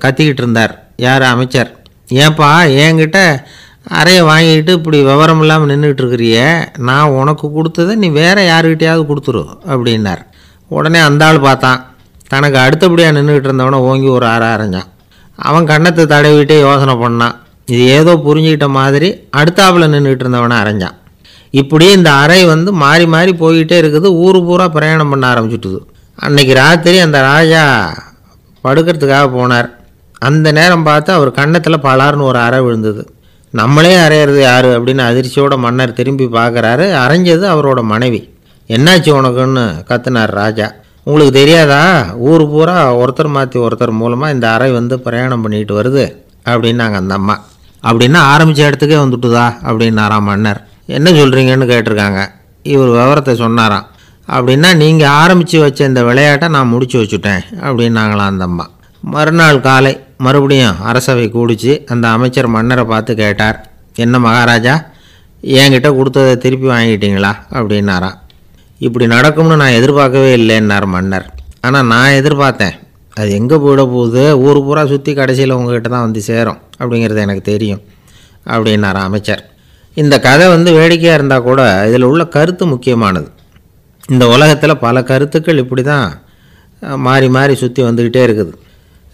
கத்திக்கிட்டு இருந்தார். யார்? அமைச்சர். ஏன்பா என்கிட்ட அறையை வாங்கிக்கிட்டு இப்படி விவரம் இல்லாமல் நின்றுக்கிட்டு இருக்கிறிய, நான் உனக்கு கொடுத்ததை நீ வேறு யாருக்கிட்டையாவது கொடுத்துரு அப்படின்னார். உடனே அந்த ஆள் பார்த்தான், தனக்கு அடுத்தபடியாக நின்றுக்கிட்டு இருந்தவனை ஓங்கி ஒரு அறை அரைஞ்சான். அவன் கன்னத்தை தடவிட்டே யோசனை பண்ணான். இது ஏதோ புரிஞ்சுக்கிட்ட மாதிரி அடுத்தாப்பில் நின்றுக்கிட்டு இருந்தவனை அரைஞ்சான். இப்படி இந்த அறை வந்து மாறி மாறி போய்கிட்டே இருக்குது. ஊர் பூரா பிரயாணம் பண்ண ஆரம்பிச்சுட்டுது. அன்றைக்கி ராத்திரி அந்த ராஜா படுக்கிறதுக்காக போனார். அந்த நேரம் பார்த்து அவர் கன்னத்தில் பலார்னு ஒரு அறை விழுந்தது. நம்மளே அரையிறது யார் அப்படின்னு அதிர்ச்சியோட மன்னர் திரும்பி பார்க்குறாரு. அரைஞ்சது அவரோட மனைவி. என்னாச்சு உனக்குன்னு கத்துனார் ராஜா. உங்களுக்கு தெரியாதா, ஊர் பூரா ஒருத்தர் மாற்றி ஒருத்தர் மூலமாக இந்த அறை வந்து பிரயாணம் பண்ணிட்டு வருது அப்படின்னாங்க அந்த அம்மா. அப்படின்னா ஆரம்பித்த இடத்துக்கே வந்துட்டுதா அப்படின்னாராம் மன்னர். என்ன சொல்கிறீங்கன்னு கேட்டிருக்காங்க. இவர் விவரத்தை சொன்னாராம். அப்படின்னா நீங்கள் ஆரம்பித்து வச்ச இந்த விளையாட்டை நான் முடிச்சு வச்சுட்டேன் அப்படின்னாங்களாம் அந்த அம்மா. மறுநாள் காலை மறுபடியும் அரசவை கூடிச்சு அந்த அமைச்சர் மன்னரை பார்த்து கேட்டார், என்ன மகாராஜா, என்கிட்ட கொடுத்ததை திருப்பி வாங்கிட்டீங்களா அப்படின்னாராம். இப்படி நடக்கும்னு நான் எதிர்பார்க்கவே இல்லைன்னார் மன்னர். ஆனால் நான் எதிர்பார்த்தேன். அது எங்கே போயிட போகுது, ஊர் பூரா சுற்றி கடைசியில் உங்ககிட்ட தான் வந்து சேரும் அப்படிங்கிறது எனக்கு தெரியும் அப்படின்னாராம் அமைச்சர். இந்த கதை வேடிக்கையாக இருந்தால் கூட இதில் உள்ள கருத்து முக்கியமானது. இந்த உலகத்தில் பல கருத்துக்கள் இப்படி தான் மாறி மாறி சுற்றி வந்துக்கிட்டே இருக்குது.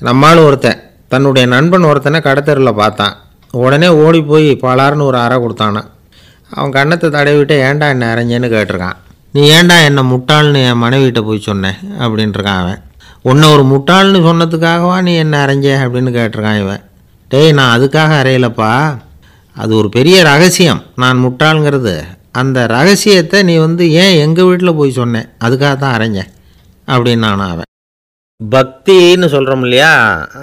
நம்மளும் ஒருத்தன் தன்னுடைய நண்பன் ஒருத்தனை கடத்தெருவில் பார்த்தான். உடனே ஓடி போய் பாலாருன்னு ஒரு அறை கொடுத்தானான். அவன் கண்ணத்தை தடவிட்டு ஏன்டா என்ன அரைஞ்சேன்னு கேட்டிருக்கான். நீ ஏன்டா என்னை முட்டாள்னு என் மனைவிட்ட போய் சொன்னேன் அப்படின்ட்டுருக்கான் அவன். உன்னை ஒரு முட்டாள்னு சொன்னதுக்காகவா நீ என்ன அரைஞ்ச அப்படின்னு கேட்டிருக்கான் இவன். டேய், நான் அதுக்காக அறையலப்பா, அது ஒரு பெரிய ரகசியம். நான் முட்டாளுங்கிறது அந்த ரகசியத்தை நீ ஏன் எங்கள் வீட்டில் போய் சொன்னேன், அதுக்காக தான் அரைஞ்சேன் அப்படின்னு நானும் அவன். பக்தின்னு சொல்கிறோம் இல்லையா,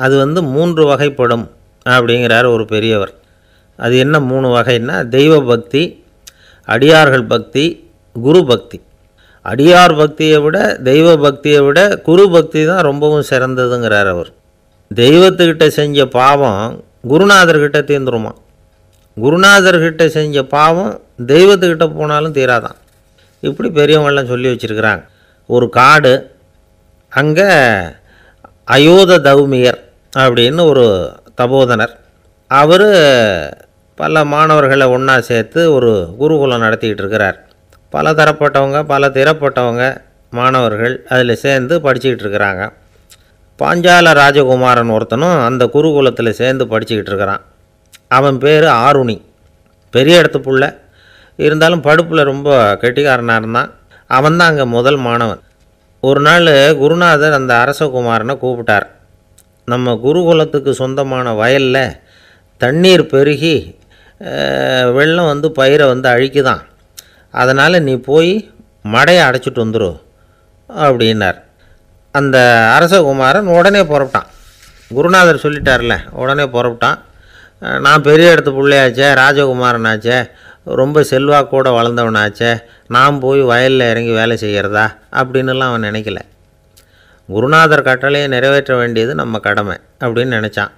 அது 3 வகைப்படும் அப்படிங்கிறார் ஒரு பெரியவர். அது என்ன 3 வகைன்னா, தெய்வ பக்தி, அடியார்கள் பக்தி, குரு பக்தி. அடியார் பக்தியை விட தெய்வ பக்தியை விட குரு பக்தி தான் ரொம்பவும் சிறந்ததுங்கிறார் அவர். தெய்வத்துக்கிட்ட செஞ்ச பாவம் குருநாதர்கிட்ட தீர்ந்துருமா, குருநாதர்கிட்ட செஞ்ச பாவம் தெய்வத்துக்கிட்ட போனாலும் தீராதான். இப்படி பெரியவங்கள்லாம் சொல்லி வச்சுருக்கிறாங்க. ஒரு காடு, அங்கே அயோத தௌமியர் அப்படின்னு ஒரு தபோதனர். அவர் பல மாணவர்களை ஒன்றா சேர்த்து ஒரு குருகுலம் நடத்திக்கிட்டு இருக்கிறார். பல தரப்பட்டவங்க பல திறப்பட்டவங்க மாணவர்கள் அதில் சேர்ந்து படிச்சுக்கிட்டு இருக்கிறாங்க. பாஞ்சால ராஜகுமாரன் ஒருத்தனும் அந்த குருகுலத்தில் சேர்ந்து படிச்சுக்கிட்டு இருக்கிறான். அவன் பேர் ஆருணி. பெரிய இடத்து புள்ள, இருந்தாலும் படுப்பில் ரொம்ப கெட்டிக்காரனாக இருந்தான். அவன் தான் அங்கே முதல் மாணவன். ஒரு நாள் குருநாதர் அந்த அரசகுமாரனை கூப்பிட்டார். நம்ம குருகுலத்துக்கு சொந்தமான வயலில் தண்ணீர் பெருகி வெள்ளம் பயிரை அழிக்குதான், அதனால் நீ போய் மடையை அடைச்சிட்டு வந்துரு அப்படின்னார். அந்த அரசகுமாரன் உடனே புறப்பட்டான். குருநாதர் சொல்லிட்டார்ல, உடனே புறப்பட்டான். நான் பெரிய இடத்து பிள்ளையாச்சே, ராஜகுமாரனாச்சே, ரொம்ப செல்வாக்கூட வளர்ந்தவனாச்சே, நான் போய் வயலில் இறங்கி வேலை செய்கிறதா அப்படின்னுலாம் அவன் நினைக்கல. குருநாதர் கட்டளையை நிறைவேற்ற வேண்டியது நம்ம கடமை அப்படின்னு நினச்சான்.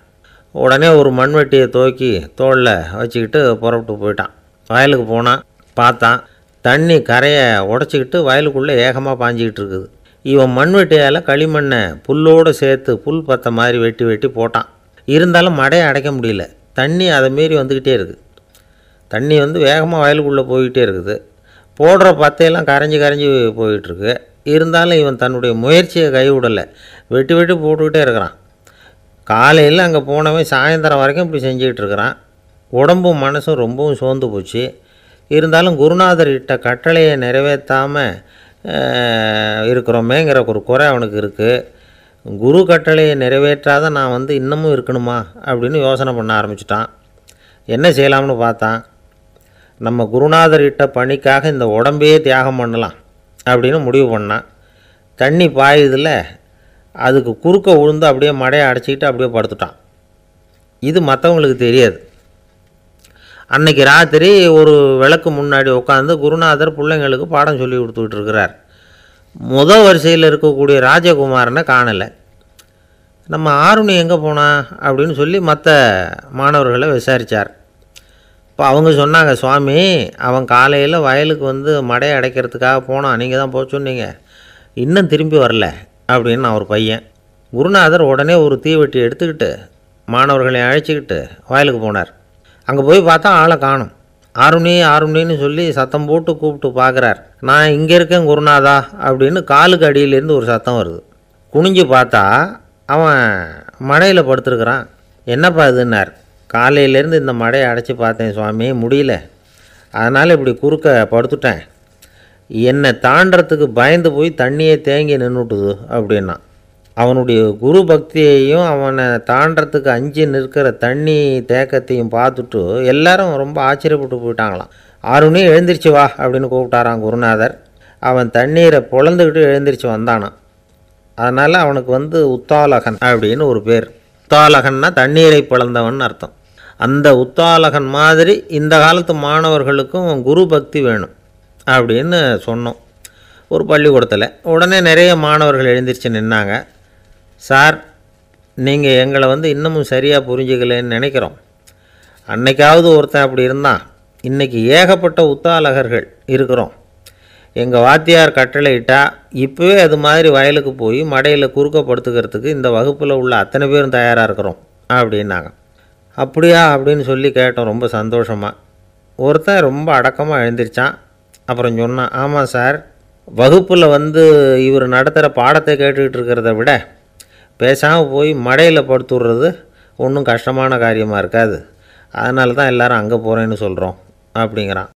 உடனே ஒரு மண்வெட்டியை தூக்கி தோளில் வச்சுக்கிட்டு புறப்பட்டு போயிட்டான். வயலுக்கு போனான். பார்த்தான், தண்ணி கரையை உடச்சிக்கிட்டு வயலுக்குள்ளே ஏகமாக பாஞ்சிக்கிட்டு இருக்குது. இவன் மண்வெட்டியால் களிமண்ணை புல்லோடு சேர்த்து புல் பற்ற மாதிரி வெட்டி வெட்டி போட்டான். இருந்தாலும் மடையை அடைக்க முடியல. தண்ணி அதை மீறி வந்துக்கிட்டே இருக்குது. தண்ணி வேகமாக வயலுக்குள்ளே போய்கிட்டே இருக்குது. போடுற பத்தையெல்லாம் கரைஞ்சி கரைஞ்சி போயிட்டுருக்கு. இருந்தாலும் இவன் தன்னுடைய முயற்சியை கைவிடலை. வெட்டி வெட்டி போட்டுக்கிட்டே இருக்கிறான். காலையில் அங்கே போனவன் சாயந்தரம் வரைக்கும் இப்படி செஞ்சுக்கிட்டு இருக்கிறான். உடம்பும் மனசும் ரொம்பவும் சோர்ந்து போச்சு. இருந்தாலும் குருநாதர் இட்ட கட்டளையை நிறைவேற்றாமல் இருக்கிறோமேங்கிற ஒரு குறை அவனுக்கு இருக்குது. குரு கட்டளையை நிறைவேற்றாத நான் இன்னமும் இருக்கணுமா அப்படின்னு யோசனை பண்ண ஆரம்பிச்சிட்டான். என்ன செய்யலாம்னு பார்த்தான். நம்ம குருநாதர் இட்ட பணிக்காக இந்த உடம்பையே தியாகம் பண்ணலாம் அப்படின்னு முடிவு பண்ணான். தண்ணி பாயுதில் அதுக்கு குறுக்க விழுந்து அப்படியே மடையை அடைச்சிக்கிட்டு அப்படியே படுத்துட்டான். இது மற்றவங்களுக்கு தெரியாது. அன்னைக்கு ராத்திரி ஒரு விளக்கு முன்னாடி உட்காந்து குருநாதர் பிள்ளைங்களுக்கு பாடம் சொல்லி கொடுத்துக்கிட்டு இருக்கிறார். முதல் வரிசையில் இருக்கக்கூடிய ராஜகுமாரனை காணலை. நம்ம ஆருணி எங்கே போனா அப்படின்னு சொல்லி மற்ற மாணவர்களை விசாரித்தார். இப்போ அவங்க சொன்னாங்க, சுவாமி, அவன் காலையில் வயலுக்கு மடையை அடைக்கிறதுக்காக போனான், நீங்கள் தான் போக சொன்னீங்க, இன்னும் திரும்பி வரல அப்படின்னு ஒரு பையன். குருநாதர் உடனே ஒரு தீவெட்டி எடுத்துக்கிட்டு மாணவர்களை அழைச்சிக்கிட்டு வயலுக்கு போனார். அங்கே போய் பார்த்தா ஆளை காணும். ஆருணி ஆருணின்னு சொல்லி சத்தம் போட்டு கூப்பிட்டு பார்க்குறார். நான் இங்கே இருக்கேன் குருநாதா அப்படின்னு காலுக்கு அடியிலேருந்து ஒரு சத்தம் வருது. குனிஞ்சு பார்த்தா அவன் மடையில் படுத்துருக்குறான். என்னப்பா இதுன்னார். காலையிலேருந்து இந்த மடையை அடைச்சி பார்த்தேன் சுவாமி, முடியல, அதனால் இப்படி குறுக்க படுத்துட்டேன். என்னை தாண்டறதுக்கு பயந்து போய் தண்ணியை தேங்கி நின்றுட்டுது அப்படின்னா. அவனுடைய குரு பக்தியையும் அவனை தாண்டறதுக்கு அஞ்சு நிற்கிற தண்ணி தேக்கத்தையும் பார்த்துட்டு எல்லாரும் ரொம்ப ஆச்சரியப்பட்டு போயிட்டாங்களாம். ஆருணி எழுந்திரிச்சு வா அப்படின்னு கூப்பிட்டாரான் குருநாதர். அவன் தண்ணீரை பொழந்துக்கிட்டு எழுந்திரிச்சு வந்தானான். அதனால் அவனுக்கு உத்தாலகன் அப்படின்னு ஒரு பேர். உத்தாலகன்னா தண்ணீரை பிளந்தவன் அர்த்தம். அந்த உத்தாலகன் மாதிரி இந்த காலத்து மாணவர்களுக்கும் குரு பக்தி வேணும் அப்படின்னு சொன்னோம் ஒரு பள்ளிக்கூடத்தில். உடனே நிறைய மாணவர்கள் எழுந்திரிச்சு நின்னாங்க. சார், நீங்கள் எங்களை இன்னமும் சரியாக புரிஞ்சுக்கலன்னு நினைக்கிறோம். அன்னைக்காவது ஒருத்தன் அப்படி இருந்தான், இன்றைக்கி ஏகப்பட்ட உத்தாலகர்கள் இருக்கிறோம். எங்கள் வாத்தியார் கட்டளையிட்டா இப்போவே அது மாதிரி வயலுக்கு போய் மடையில் குறுக்கப்படுத்துக்கிறதுக்கு இந்த வகுப்பில் உள்ள அத்தனை பேரும் தயாராக இருக்கிறோம் அப்படின்னாங்க. அப்படியா அப்படின்னு சொல்லி கேட்டோம் ரொம்ப சந்தோஷமாக. ஒருத்தன் ரொம்ப அடக்கமாக எழுந்திரிச்சான். அப்புறம் சொன்னான், ஆமாம் சார், வகுப்பில் இவர் நடத்துகிற பாடத்தை கேட்டுக்கிட்டு இருக்கிறத விட பேசாமல் போய் மடையில் படுத்துடுறது ஒன்றும் கஷ்டமான காரியமாக இருக்காது. அதனால தான் எல்லோரும் அங்கே போகிறேன்னு சொல்கிறோம் அப்படிங்கிறான்.